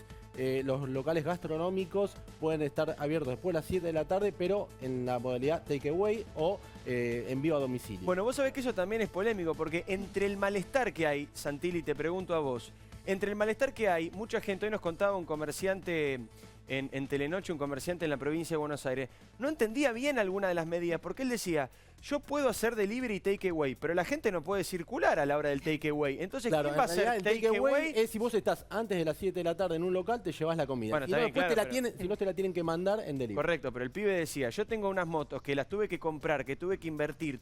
Speaker 2: Los locales gastronómicos pueden estar abiertos después de las 7 de la tarde, pero en la modalidad takeaway o envío a domicilio.
Speaker 1: Bueno, vos sabés que eso también es polémico, porque entre el malestar que hay, Santilli, te pregunto a vos, entre el malestar que hay, mucha gente, hoy nos contaba un comerciante en Telenoche, un comerciante en la provincia de Buenos Aires, no entendía bien alguna de las medidas, porque él decía, yo puedo hacer delivery y takeaway, pero la gente no puede circular a la hora del takeaway. Entonces,
Speaker 2: claro,
Speaker 1: ¿quién va a hacer
Speaker 2: el takeaway? Es si vos estás antes de las 7 de la tarde en un local, te llevas la comida.
Speaker 1: Bueno,
Speaker 2: y
Speaker 1: está bien,
Speaker 2: después
Speaker 1: claro,
Speaker 2: si no te la tienen que mandar en delivery.
Speaker 1: Correcto, pero el pibe decía, yo tengo unas motos que las tuve que comprar, que tuve que invertir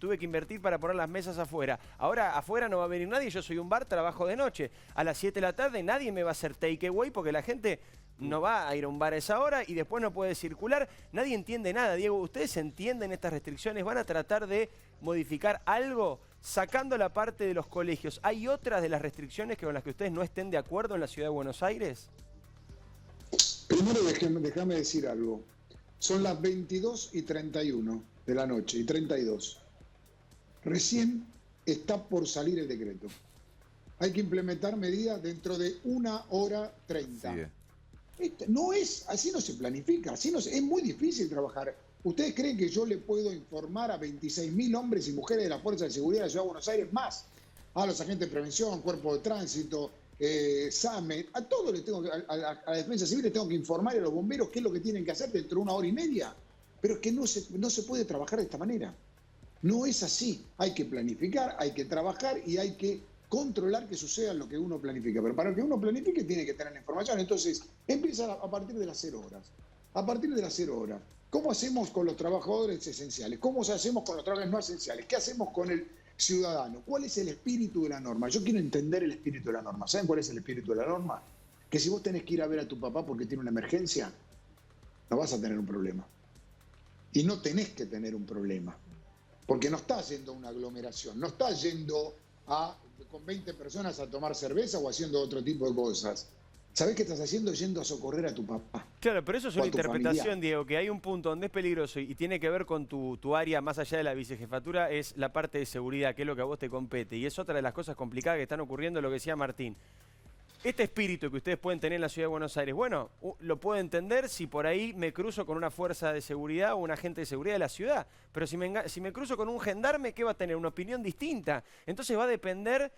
Speaker 1: para poner las mesas afuera. Ahora afuera no va a venir nadie, yo soy un bar, trabajo de noche. A las 7 de la tarde nadie me va a hacer takeaway porque la gente no va a ir a un bar a esa hora y después no puede circular. Nadie entiende nada, Diego. ¿Ustedes entienden estas restricciones? ¿Van a tratar de modificar algo sacando la parte de los colegios? ¿Hay otras de las restricciones con las que ustedes no estén de acuerdo en la ciudad de Buenos Aires?
Speaker 4: Primero déjame decir algo. Son las 22:31 de la noche y 32. Recién está por salir el decreto. Hay que implementar medidas dentro de 1:30. Sí. No es, así no se planifica, es muy difícil trabajar. ¿Ustedes creen que yo le puedo informar a 26.000 hombres y mujeres de la Fuerza de Seguridad de la Ciudad de Buenos Aires, más a los agentes de prevención, cuerpo de tránsito, SAME, a todos les tengo a la defensa civil les tengo que informar, a los bomberos qué es lo que tienen que hacer dentro de 1 hora y media? Pero es que no se puede trabajar de esta manera. No es así. Hay que planificar, hay que trabajar y hay que controlar que suceda lo que uno planifica. Pero para que uno planifique tiene que tener la información. Entonces, empieza a partir de las 0 horas. A partir de las 0 horas. ¿Cómo hacemos con los trabajadores esenciales? ¿Cómo hacemos con los trabajadores no esenciales? ¿Qué hacemos con el ciudadano? ¿Cuál es el espíritu de la norma? Yo quiero entender el espíritu de la norma. ¿Saben cuál es el espíritu de la norma? Que si vos tenés que ir a ver a tu papá porque tiene una emergencia, no vas a tener un problema. Y no tenés que tener un problema. Porque no estás yendo a una aglomeración, no estás yendo con 20 personas a tomar cerveza o haciendo otro tipo de cosas. ¿Sabés qué estás haciendo? Yendo a socorrer a tu papá.
Speaker 1: Claro, pero eso es una interpretación, Diego, que hay un punto donde es peligroso y tiene que ver con tu área más allá de la vicejefatura, es la parte de seguridad, que es lo que a vos te compete. Y es otra de las cosas complicadas que están ocurriendo, lo que decía Martín. Este espíritu que ustedes pueden tener en la Ciudad de Buenos Aires, bueno, lo puedo entender si por ahí me cruzo con una fuerza de seguridad o un agente de seguridad de la ciudad. Pero si me cruzo con un gendarme, ¿qué va a tener? Una opinión distinta. Entonces va a depender,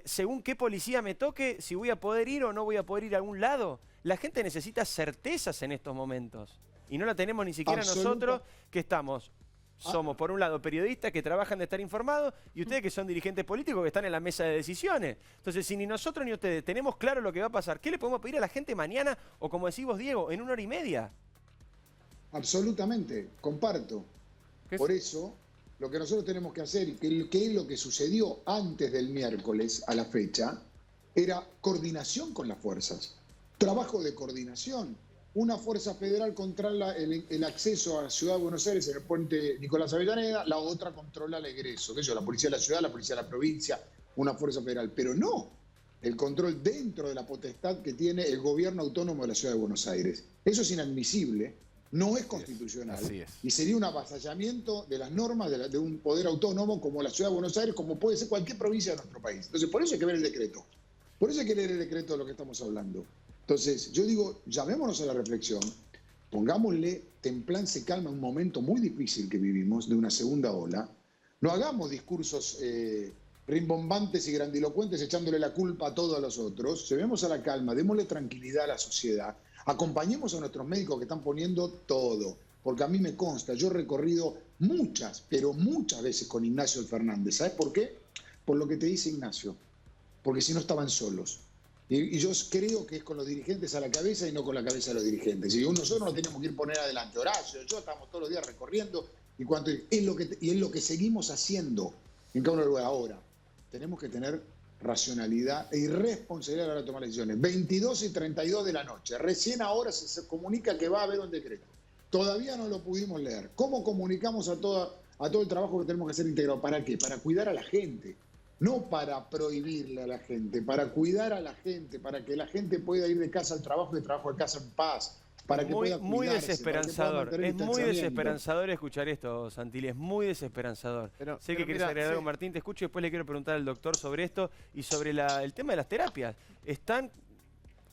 Speaker 1: según qué policía me toque, si voy a poder ir o no voy a poder ir a algún lado. La gente necesita certezas en estos momentos. Y no la tenemos ni siquiera nosotros, que somos, por un lado, periodistas que trabajan de estar informados y ustedes que son dirigentes políticos que están en la mesa de decisiones. Entonces, si ni nosotros ni ustedes tenemos claro lo que va a pasar, ¿qué le podemos pedir a la gente mañana o, como decís vos, Diego, en 1 hora y media?
Speaker 4: Absolutamente, comparto. Por eso, lo que nosotros tenemos que hacer, y que es lo que sucedió antes del miércoles a la fecha, era coordinación con las fuerzas. Trabajo de coordinación. Una fuerza federal controla el acceso a la ciudad de Buenos Aires en el puente Nicolás Avellaneda, la otra controla el egreso, que es la policía de la ciudad, la policía de la provincia, una fuerza federal, pero no el control dentro de la potestad que tiene el gobierno autónomo de la ciudad de Buenos Aires. Eso es inadmisible, no es constitucional,
Speaker 3: así es.
Speaker 4: Y sería un avasallamiento de las normas de un poder autónomo como la ciudad de Buenos Aires, como puede ser cualquier provincia de nuestro país. Entonces, por eso hay que ver el decreto. Por eso hay que leer el decreto de lo que estamos hablando. Entonces, yo digo, llamémonos a la reflexión, pongámosle templanza y calma a un momento muy difícil que vivimos, de una segunda ola. No hagamos discursos rimbombantes y grandilocuentes echándole la culpa a todos los otros. Llevemos a la calma, démosle tranquilidad a la sociedad. Acompañemos a nuestros médicos que están poniendo todo. Porque a mí me consta, yo he recorrido muchas, pero muchas veces con Ignacio Fernández. ¿Sabes por qué? Por lo que te dice Ignacio. Porque si no estaban solos. Y yo creo que es con los dirigentes a la cabeza y no con la cabeza de los dirigentes. Y nosotros nos tenemos que ir poner adelante. Horacio, yo estamos todos los días recorriendo y es lo que seguimos haciendo en cada uno de los lugares. Ahora, tenemos que tener racionalidad e irresponsabilidad a la hora de tomar decisiones. 22:32 de la noche. Recién ahora se comunica que va a haber un decreto. Todavía no lo pudimos leer. ¿Cómo comunicamos a todo el trabajo que tenemos que hacer integrado? ¿Para qué? Para cuidar a la gente. No para prohibirle a la gente, para cuidar a la gente, para que la gente pueda ir de casa al trabajo y de trabajo a casa en paz. Para que pueda
Speaker 1: muy
Speaker 4: cuidarse,
Speaker 1: desesperanzador.
Speaker 4: para que pueda
Speaker 1: Es muy
Speaker 4: distanciamiento.
Speaker 1: desesperanzador escuchar esto, Santilli. Es muy desesperanzador. Sé que querés agregar algo, Martín. Te escucho y después le quiero preguntar al doctor sobre esto y sobre el tema de las terapias. ¿Están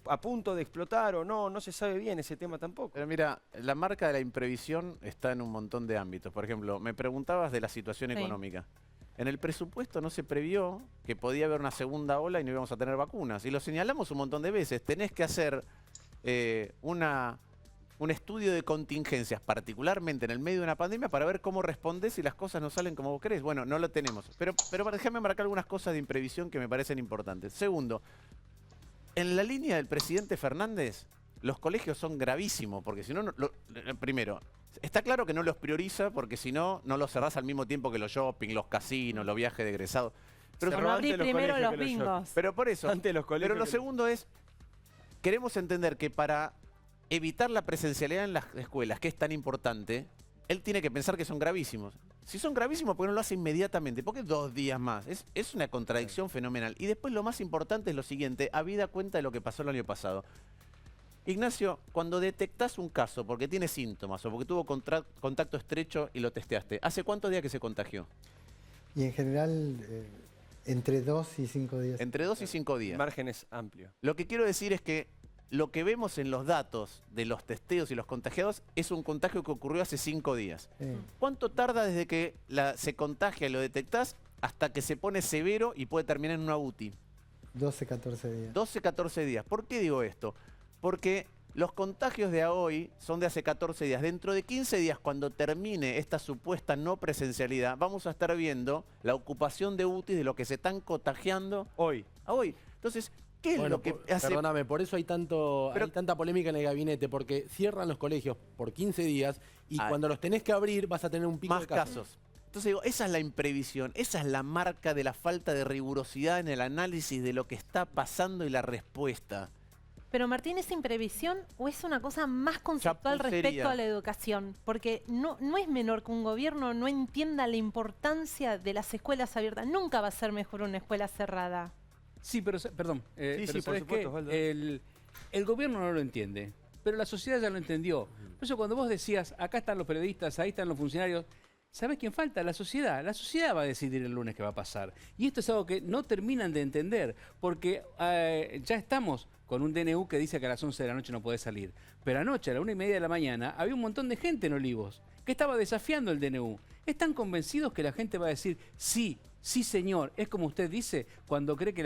Speaker 1: a punto de explotar o no? No se sabe bien ese tema tampoco.
Speaker 3: Pero mira, la marca de la imprevisión está en un montón de ámbitos. Por ejemplo, me preguntabas de la situación económica. En el presupuesto no se previó que podía haber una segunda ola y no íbamos a tener vacunas. Y lo señalamos un montón de veces. Tenés que hacer un estudio de contingencias, particularmente en el medio de una pandemia, para ver cómo respondes si las cosas no salen como vos querés. Bueno, no lo tenemos. Pero déjame marcar algunas cosas de imprevisión que me parecen importantes. Segundo, en la línea del presidente Fernández, los colegios son gravísimos, porque si no, primero, está claro que no los prioriza, porque si no, no los cerrás al mismo tiempo que los shopping, los casinos, los viajes de egresados.
Speaker 7: Pero no abrí primero los bingos.
Speaker 3: Pero por eso.
Speaker 1: Antes los colegios.
Speaker 3: Pero lo segundo es, queremos entender que para evitar la presencialidad en las escuelas, que es tan importante, él tiene que pensar que son gravísimos. Si son gravísimos, ¿por qué no lo hace inmediatamente? ¿Por qué 2 días más? Es una contradicción fenomenal. Y después lo más importante es lo siguiente, habida cuenta de lo que pasó el año pasado. Ignacio, cuando detectás un caso porque tiene síntomas o porque tuvo contacto estrecho y lo testeaste, ¿hace cuántos días que se contagió?
Speaker 5: Y en general, entre 2 y 5 días.
Speaker 3: Entre 2 y 5 días.
Speaker 1: El margen es amplio.
Speaker 3: Lo que quiero decir es que lo que vemos en los datos de los testeos y los contagiados es un contagio que ocurrió hace 5 días. ¿Cuánto tarda desde que se contagia y lo detectás hasta que se pone severo y puede terminar en una UTI?
Speaker 5: 12, 14 días.
Speaker 3: 12, 14 días. ¿Por qué digo esto? Porque los contagios de hoy son de hace 14 días. Dentro de 15 días, cuando termine esta supuesta no presencialidad, vamos a estar viendo la ocupación de UTI de lo que se están contagiando hoy. Entonces, ¿qué es lo que hace?
Speaker 2: Perdóname, por eso hay tanta polémica en el gabinete, porque cierran los colegios por 15 días y cuando los tenés que abrir vas a tener un pico
Speaker 3: más
Speaker 2: de casos.
Speaker 3: Entonces digo, esa es la imprevisión, esa es la marca de la falta de rigurosidad en el análisis de lo que está pasando y la respuesta.
Speaker 7: Pero Martín, ¿es imprevisión o es una cosa más conceptual respecto a la educación? Porque no es menor que un gobierno no entienda la importancia de las escuelas abiertas. Nunca va a ser mejor una escuela cerrada.
Speaker 6: Sí, pero, perdón.
Speaker 1: Sí,
Speaker 6: pero
Speaker 1: por
Speaker 6: ¿sabés
Speaker 1: supuesto,
Speaker 6: qué?
Speaker 1: Osvaldo.
Speaker 6: El gobierno no lo entiende, pero la sociedad ya lo entendió. Por eso cuando vos decías, acá están los periodistas, ahí están los funcionarios, ¿sabés quién falta? La sociedad. La sociedad va a decidir el lunes qué va a pasar. Y esto es algo que no terminan de entender, porque ya estamos con un DNU que dice que a las 11 de la noche no podés salir. Pero anoche, a la 1:30 de la mañana, había un montón de gente en Olivos que estaba desafiando el DNU. ¿Están convencidos que la gente va a decir, sí, sí señor, es como usted dice, cuando cree que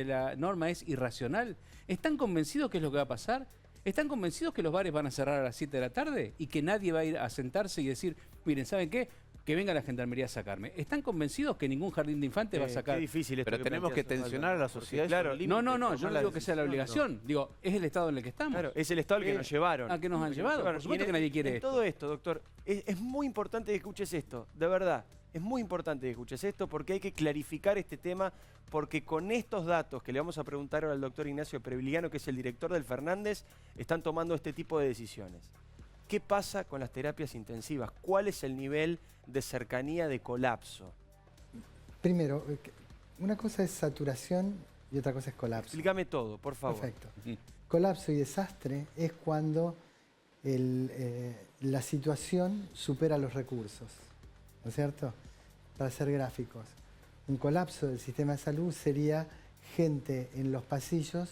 Speaker 6: la norma es irracional? ¿Están convencidos que es lo que va a pasar? ¿Están convencidos que los bares van a cerrar a las 7 de la tarde y que nadie va a ir a sentarse y decir, miren, ¿saben qué? Que venga la gendarmería a sacarme. ¿Están convencidos que ningún jardín de infantes va a sacar?
Speaker 1: Qué difícil esto.
Speaker 3: Pero tenemos que tensionar a la sociedad.
Speaker 1: Claro,
Speaker 6: No, yo no digo que sea la obligación. Digo, es el estado en el que estamos.
Speaker 1: Claro, es el estado al que nos llevaron.
Speaker 6: ¿A qué nos han llevado? Por supuesto que nadie quiere esto.
Speaker 1: Todo esto, doctor, es muy importante que escuches esto, de verdad. Es muy importante que escuches esto porque hay que clarificar este tema, porque con estos datos que le vamos a preguntar ahora al doctor Ignacio Previliano, que es el director del Fernández, están tomando este tipo de decisiones. ¿Qué pasa con las terapias intensivas? ¿Cuál es el nivel de cercanía de colapso?
Speaker 5: Primero, una cosa es saturación y otra cosa es colapso.
Speaker 1: Explícame todo, por favor.
Speaker 5: Perfecto. Colapso y desastre es cuando la situación supera los recursos, ¿no es cierto? Para ser gráficos. Un colapso del sistema de salud sería gente en los pasillos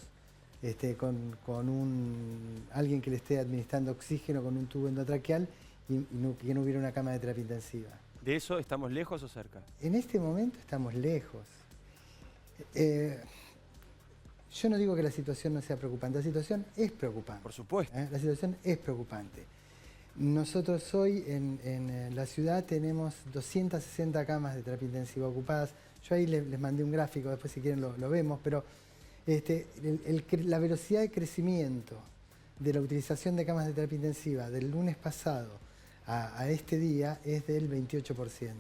Speaker 5: alguien que le esté administrando oxígeno con un tubo endotraqueal y que no hubiera una cama de terapia intensiva.
Speaker 1: ¿De eso estamos lejos o cerca?
Speaker 5: En este momento estamos lejos. Yo no digo que la situación no sea preocupante, la situación es preocupante.
Speaker 1: Por supuesto.
Speaker 5: La situación es preocupante. Nosotros hoy en la ciudad tenemos 260 camas de terapia intensiva ocupadas. Yo ahí les mandé un gráfico, después si quieren lo vemos, pero la velocidad de crecimiento de la utilización de camas de terapia intensiva del lunes pasado a este día es del 28%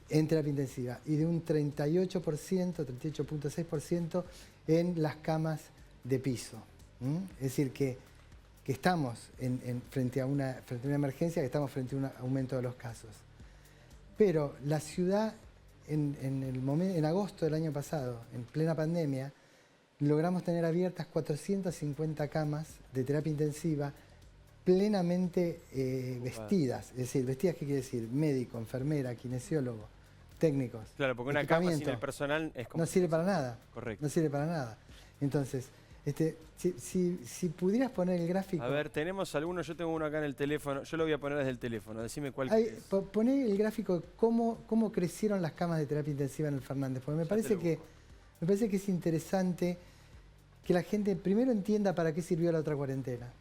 Speaker 5: en terapia intensiva y de un 38%, 38.6% en las camas de piso. Es decir, que estamos frente a una emergencia, que estamos frente a un aumento de los casos. Pero la ciudad, en agosto del año pasado, en plena pandemia, logramos tener abiertas 450 camas de terapia intensiva plenamente vestidas. Es decir, vestidas, ¿qué quiere decir? Médico, enfermera, kinesiólogo, técnicos.
Speaker 1: Claro, porque una cama sin el personal es como...
Speaker 5: No sirve para nada.
Speaker 1: Correcto.
Speaker 5: No sirve para nada. Entonces, si pudieras poner el gráfico...
Speaker 1: A ver, tenemos algunos, yo tengo uno acá en el teléfono, yo lo voy a poner desde el teléfono, decime cuál es.
Speaker 5: Poné el gráfico de cómo crecieron las camas de terapia intensiva en el Fernández, porque me parece que es interesante que la gente primero entienda para qué sirvió la otra cuarentena.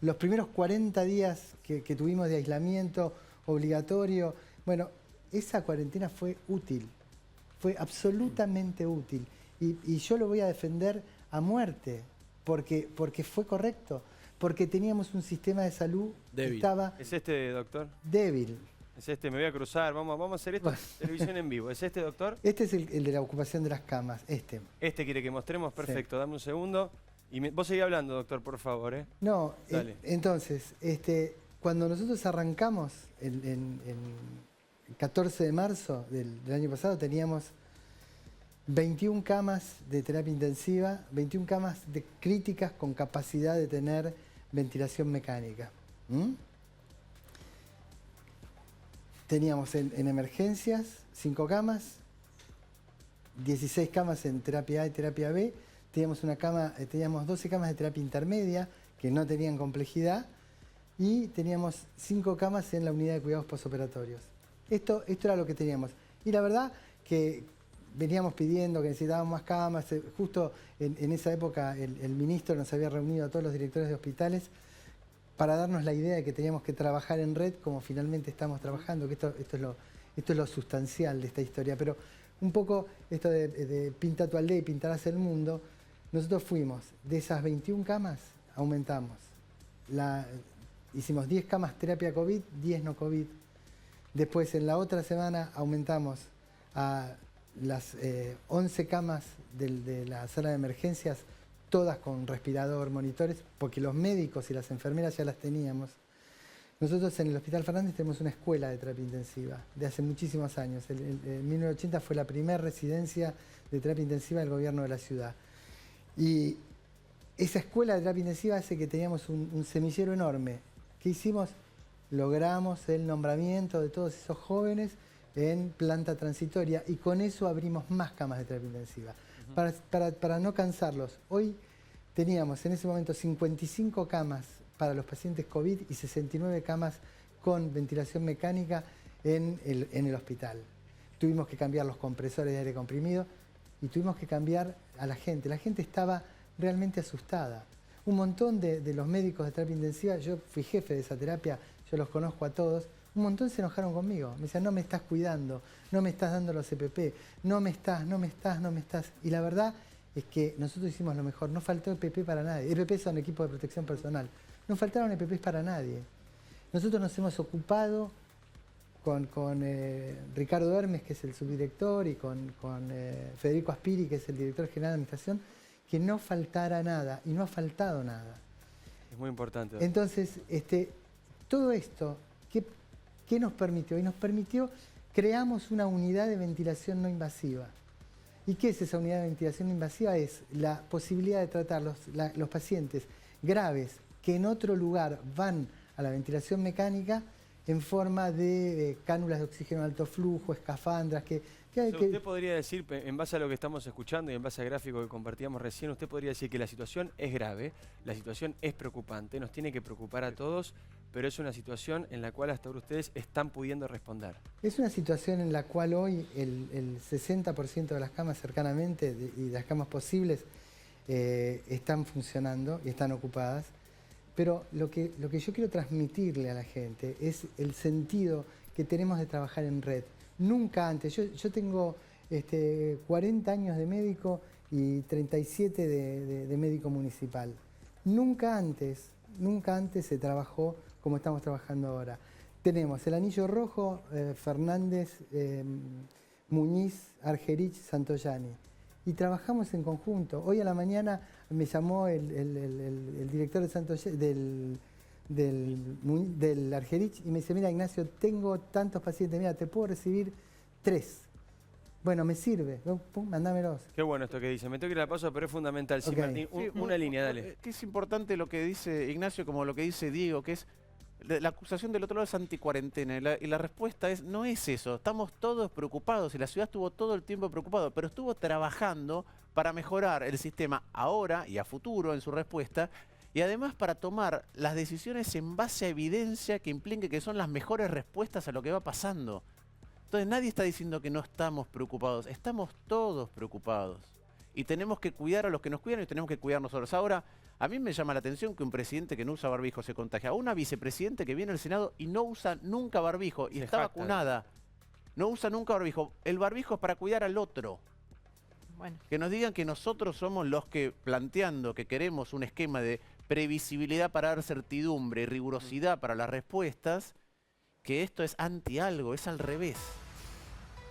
Speaker 5: Los primeros 40 días que tuvimos de aislamiento obligatorio, bueno, esa cuarentena fue útil, fue absolutamente útil. Y yo lo voy a defender a muerte, porque fue correcto, porque teníamos un sistema de salud
Speaker 2: débil.
Speaker 5: Que estaba...
Speaker 1: ¿Es este, doctor?
Speaker 5: Débil.
Speaker 1: Es este, me voy a cruzar, vamos a hacer esto, televisión en vivo. ¿Es este, doctor?
Speaker 5: Este es el de la ocupación de las camas, este.
Speaker 1: Este quiere que mostremos, perfecto,
Speaker 5: Sí.
Speaker 1: Dame un segundo. Y vos seguís hablando, doctor, por favor, ¿eh?
Speaker 5: No,
Speaker 1: Dale.
Speaker 5: entonces, cuando nosotros arrancamos el 14 de marzo del año pasado, teníamos 21 camas de terapia intensiva, 21 camas críticas con capacidad de tener ventilación mecánica. Teníamos en emergencias 5 camas, 16 camas en terapia A y terapia B, teníamos 12 camas de terapia intermedia que no tenían complejidad y teníamos 5 camas en la unidad de cuidados postoperatorios. Esto era lo que teníamos. Y la verdad que veníamos pidiendo que necesitábamos más camas. Justo en esa época el ministro nos había reunido a todos los directores de hospitales para darnos la idea de que teníamos que trabajar en red como finalmente estamos trabajando, que esto es lo sustancial de esta historia. Pero un poco esto de pinta tu aldea y pintarás el mundo, nosotros fuimos, de esas 21 camas, aumentamos. Hicimos 10 camas terapia COVID, 10 no COVID. Después en la otra semana aumentamos a las 11 camas de la sala de emergencias, todas con respirador, monitores, porque los médicos y las enfermeras ya las teníamos. Nosotros en el Hospital Fernández tenemos una escuela de terapia intensiva de hace muchísimos años. En 1980 fue la primera residencia de terapia intensiva del gobierno de la ciudad. Y esa escuela de terapia intensiva hace que teníamos un semillero enorme. ¿Qué hicimos? Logramos el nombramiento de todos esos jóvenes en planta transitoria y con eso abrimos más camas de terapia intensiva. Para no cansarlos, hoy teníamos en ese momento 55 camas para los pacientes COVID y 69 camas con ventilación mecánica en el hospital. Tuvimos que cambiar los compresores de aire comprimido y tuvimos que cambiar a la gente. La gente estaba realmente asustada. Un montón de los médicos de terapia intensiva, yo fui jefe de esa terapia, yo los conozco a todos, un montón se enojaron conmigo. Me decían, no me estás cuidando, no me estás dando los EPP, no me estás. Y la verdad es que nosotros hicimos lo mejor, no faltó EPP para nadie. EPP son equipos de protección personal. No faltaron EPPs para nadie. Nosotros nos hemos ocupado con Ricardo Hermes, que es el subdirector, y con Federico Aspiri, que es el director general de administración, que no faltara nada, y no ha faltado nada.
Speaker 1: Es muy importante.
Speaker 5: Entonces, todo esto, ¿qué nos permitió? Y nos permitió, creamos una unidad de ventilación no invasiva. ¿Y qué es esa unidad de ventilación no invasiva? Es la posibilidad de tratar los pacientes graves que en otro lugar van a la ventilación mecánica, en forma de cánulas de oxígeno de alto flujo, escafandras, que hay que...
Speaker 1: Usted podría decir, en base a lo que estamos escuchando y en base al gráfico que compartíamos recién, usted podría decir que la situación es grave, la situación es preocupante, nos tiene que preocupar a todos, pero es una situación en la cual hasta ahora ustedes están pudiendo responder.
Speaker 5: Es una situación en la cual hoy el 60% de las camas cercanamente y de las camas posibles están funcionando y están ocupadas. Pero lo que yo quiero transmitirle a la gente es el sentido que tenemos de trabajar en red. Nunca antes, yo tengo 40 años de médico y 37 de médico municipal. Nunca antes se trabajó como estamos trabajando ahora. Tenemos el anillo rojo, Fernández, Muñiz, Argerich, Santoyani. Y trabajamos en conjunto. Hoy a la mañana me llamó el director de del Argerich y me dice, mira Ignacio, tengo tantos pacientes, mira, te puedo recibir 3. Bueno, me sirve, pum, mandámelos.
Speaker 1: Qué bueno esto que dice. Me tengo que ir a la pausa, pero es fundamental. Sí,
Speaker 5: Okay.
Speaker 1: Martín, una línea, dale.
Speaker 3: Que es importante lo que dice Ignacio, como lo que dice Diego, que es la acusación del otro lado es anticuarentena. Y la respuesta es, no es eso. Estamos todos preocupados y la ciudad estuvo todo el tiempo preocupada, pero estuvo trabajando para mejorar el sistema ahora y a futuro en su respuesta. Y además para tomar las decisiones en base a evidencia que implique que son las mejores respuestas a lo que va pasando. Entonces nadie está diciendo que no estamos preocupados, estamos todos preocupados. Y tenemos que cuidar a los que nos cuidan y tenemos que cuidar nosotros. Ahora, a mí me llama la atención que un presidente que no usa barbijo se contagia. A una vicepresidente que viene al Senado y no usa nunca barbijo y está vacunada. No usa nunca barbijo. El barbijo es para cuidar al otro.
Speaker 7: Bueno.
Speaker 3: Que nos digan que nosotros somos los que, planteando que queremos un esquema de previsibilidad para dar certidumbre y rigurosidad para las respuestas, que esto es anti algo, es al revés.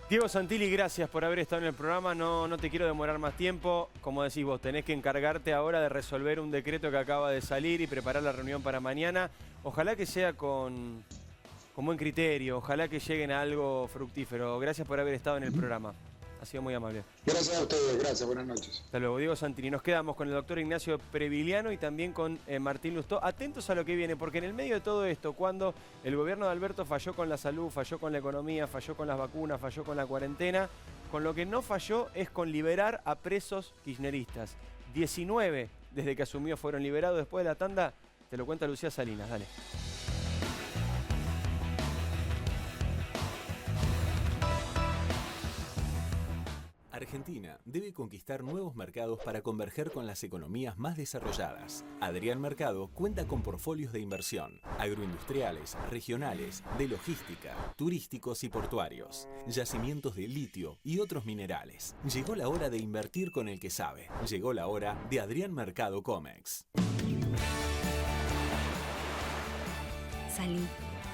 Speaker 1: Diego Santilli, gracias por haber estado en el programa. No te quiero demorar más tiempo. Como decís vos, tenés que encargarte ahora de resolver un decreto que acaba de salir y preparar la reunión para mañana. Ojalá que sea con buen criterio, ojalá que lleguen a algo fructífero. Gracias por haber estado en el programa. Ha sido muy amable.
Speaker 4: Gracias a ustedes, gracias, buenas noches.
Speaker 1: Hasta luego, Diego Santilli. Nos quedamos con el doctor Ignacio Previliano y también con Martín Lustó. Atentos a lo que viene, porque en el medio de todo esto, cuando el gobierno de Alberto falló con la salud, falló con la economía, falló con las vacunas, falló con la cuarentena, con lo que no falló es con liberar a presos kirchneristas. 19 desde que asumió fueron liberados. Después de la tanda, te lo cuenta Lucía Salinas. Dale.
Speaker 8: Argentina debe conquistar nuevos mercados para converger con las economías más desarrolladas. Adrián Mercado cuenta con portfolios de inversión, agroindustriales, regionales, de logística, turísticos y portuarios, yacimientos de litio y otros minerales. Llegó la hora de invertir con el que sabe. Llegó la hora de Adrián Mercado Comex.
Speaker 9: Salí,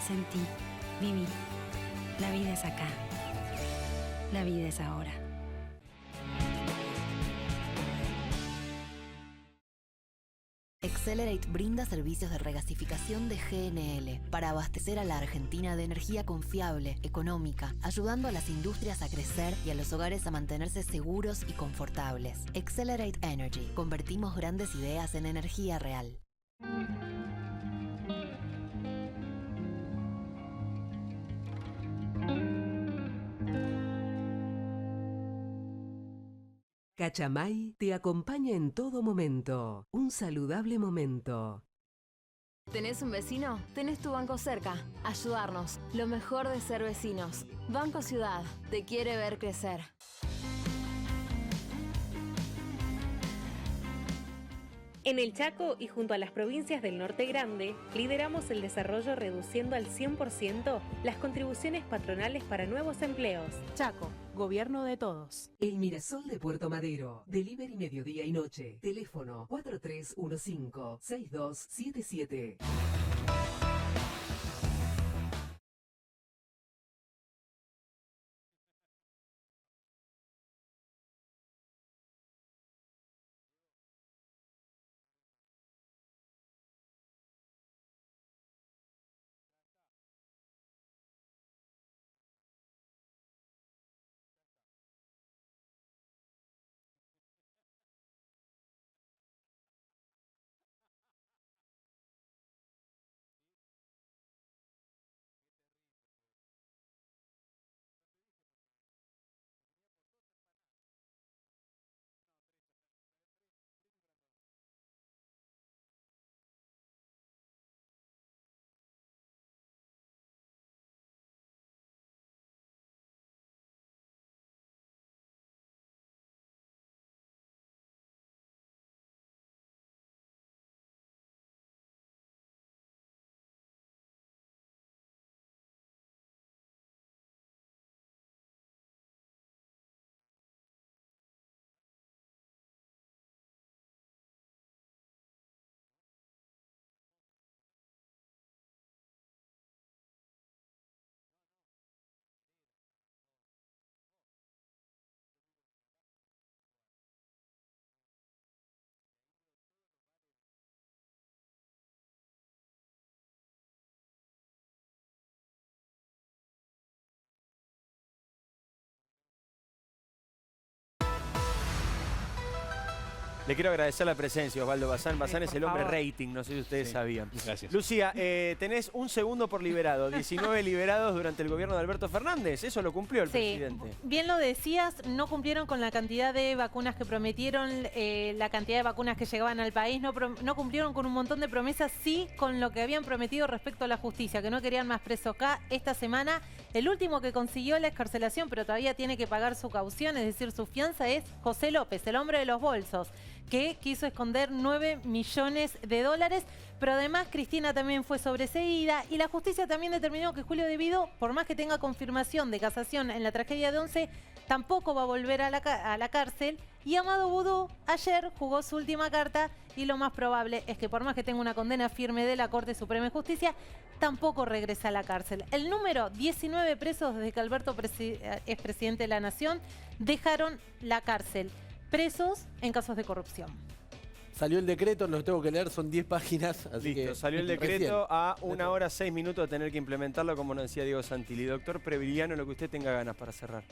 Speaker 9: sentí, viví. La vida es acá. La vida es ahora.
Speaker 10: Excelerate brinda servicios de regasificación de GNL para abastecer a la Argentina de energía confiable, económica, ayudando a las industrias a crecer y a los hogares a mantenerse seguros y confortables. Excelerate Energy. Convertimos grandes ideas en energía real.
Speaker 11: Cachamay te acompaña en todo momento. Un saludable momento.
Speaker 12: ¿Tenés un vecino? Tenés tu banco cerca. Ayudarnos. Lo mejor de ser vecinos. Banco Ciudad. Te quiere ver crecer.
Speaker 13: En el Chaco y junto a las provincias del Norte Grande, lideramos el desarrollo reduciendo al 100% las contribuciones patronales para nuevos empleos.
Speaker 14: Chaco, gobierno de todos.
Speaker 11: El Mirasol de Puerto Madero. Delivery mediodía y noche. Teléfono 4315-6277.
Speaker 1: Le quiero agradecer la presencia, Osvaldo Bazán. Bazán es el hombre
Speaker 7: favor.
Speaker 1: rating, no sé si ustedes sabían.
Speaker 6: Gracias.
Speaker 1: Lucía, tenés un segundo por liberado. 19 liberados durante el gobierno de Alberto Fernández. Eso lo cumplió el presidente.
Speaker 7: Bien lo decías, no cumplieron con la cantidad de vacunas que prometieron, la cantidad de vacunas que llegaban al país, no cumplieron con un montón de promesas, sí con lo que habían prometido respecto a la justicia, que no querían más presos acá. Esta semana, el último que consiguió la excarcelación, pero todavía tiene que pagar su caución, es decir, su fianza, es José López, el hombre de los bolsos, que quiso esconder 9 millones de dólares, pero además Cristina también fue sobreseída y la justicia también determinó que Julio De Vido, por más que tenga confirmación de casación en la tragedia de Once, tampoco va a volver a la cárcel. Y Amado Boudou ayer jugó su última carta y lo más probable es que por más que tenga una condena firme de la Corte Suprema de Justicia, tampoco regresa a la cárcel. El número, 19 presos desde que Alberto es presidente de la Nación, dejaron la cárcel. Presos en casos de corrupción.
Speaker 2: Salió el decreto, lo tengo que leer, son 10 páginas. Así
Speaker 1: Listo,
Speaker 2: que
Speaker 1: salió el decreto a 1 hora 6 minutos de tener que implementarlo, como nos decía Diego Santilli. Doctor Previliano, lo que usted tenga ganas para cerrar.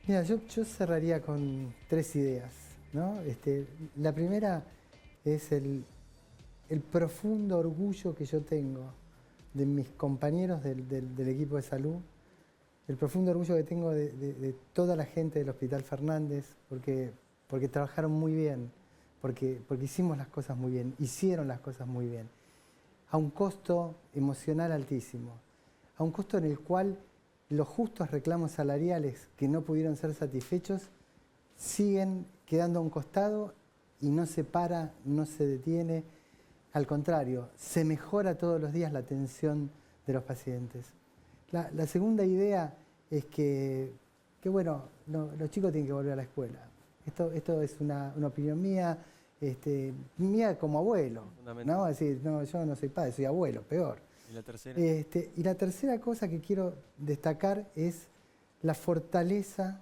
Speaker 5: Mira, yo cerraría con 3 ideas, ¿no? La primera es el profundo orgullo que yo tengo de mis compañeros del equipo de salud, el profundo orgullo que tengo de toda la gente del Hospital Fernández, porque trabajaron muy bien, porque hicimos las cosas muy bien, hicieron las cosas muy bien, a un costo emocional altísimo, a un costo en el cual los justos reclamos salariales que no pudieron ser satisfechos siguen quedando a un costado y no se para, no se detiene. Al contrario, se mejora todos los días la atención de los pacientes. La segunda idea es que bueno, los chicos tienen que volver a la escuela. Esto es una opinión mía, mía como abuelo, ¿no? Es decir, no, yo no soy padre, soy abuelo, peor.
Speaker 1: ¿Y la tercera?
Speaker 5: Y la tercera cosa que quiero destacar es la fortaleza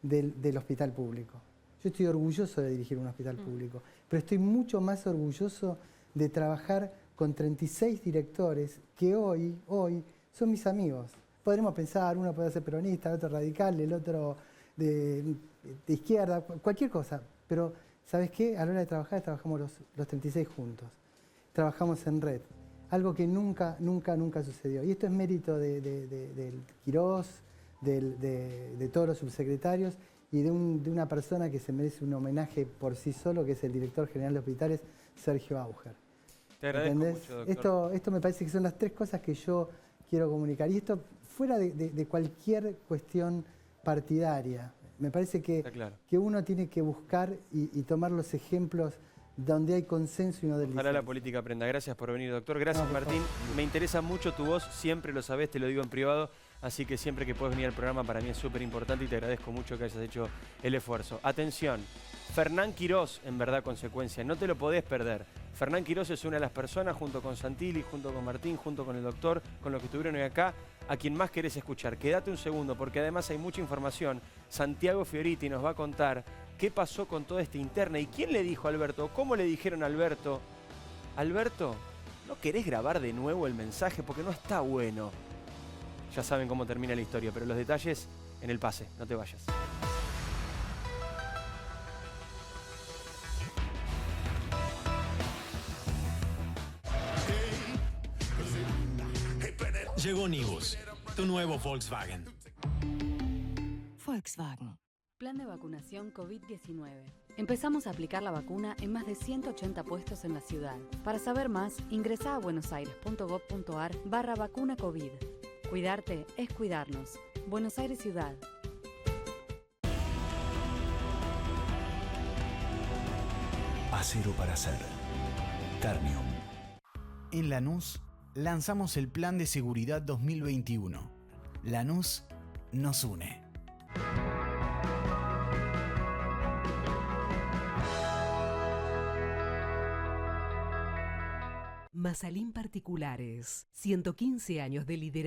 Speaker 5: del hospital público. Yo estoy orgulloso de dirigir un hospital público, pero estoy mucho más orgulloso de trabajar con 36 directores que hoy son mis amigos. Podremos pensar, uno puede ser peronista, el otro radical, el otro de izquierda, cualquier cosa, pero ¿sabes qué? A la hora de trabajar trabajamos los 36 juntos, trabajamos en red. Algo que nunca sucedió. Y esto es mérito del Quirós, de todos los subsecretarios y de una persona que se merece un homenaje por sí solo, que es el director general de hospitales, Sergio Auger.
Speaker 1: Te agradezco mucho, doctor.
Speaker 5: Esto me parece que son las 3 cosas que yo quiero comunicar. Y esto fuera de cualquier cuestión partidaria. Me parece que uno tiene que buscar y tomar los ejemplos donde hay consenso y no del
Speaker 1: Ojalá la política aprenda. Gracias por venir, doctor. Gracias, Martín. Me interesa mucho tu voz, siempre lo sabés, te lo digo en privado, así que siempre que puedes venir al programa para mí es súper importante y te agradezco mucho que hayas hecho el esfuerzo. Atención, Fernán Quirós, en verdad consecuencia, no te lo podés perder. Fernán Quirós es una de las personas, junto con Santilli, junto con Martín, junto con el doctor, con los que estuvieron hoy acá, a quien más querés escuchar. Quédate un segundo, porque además hay mucha información. Santiago Fioriti nos va a contar qué pasó con toda esta interna y quién le dijo a Alberto, cómo le dijeron a Alberto, Alberto, ¿no querés grabar de nuevo el mensaje? Porque no está bueno. Ya saben cómo termina la historia, pero los detalles en el pase, no te vayas.
Speaker 15: Llegó Nibus, tu nuevo Volkswagen.
Speaker 16: Volkswagen. Plan de vacunación COVID-19. Empezamos a aplicar la vacuna en más de 180 puestos en la ciudad. Para saber más, ingresá a buenosaires.gov.ar/vacuna COVID. Cuidarte es cuidarnos. Buenos Aires Ciudad.
Speaker 17: Acero para hacer. Ternium. En Lanús lanzamos el Plan de Seguridad 2021. Lanús nos une.
Speaker 11: Mazalín Particulares, 115 años de liderazgo.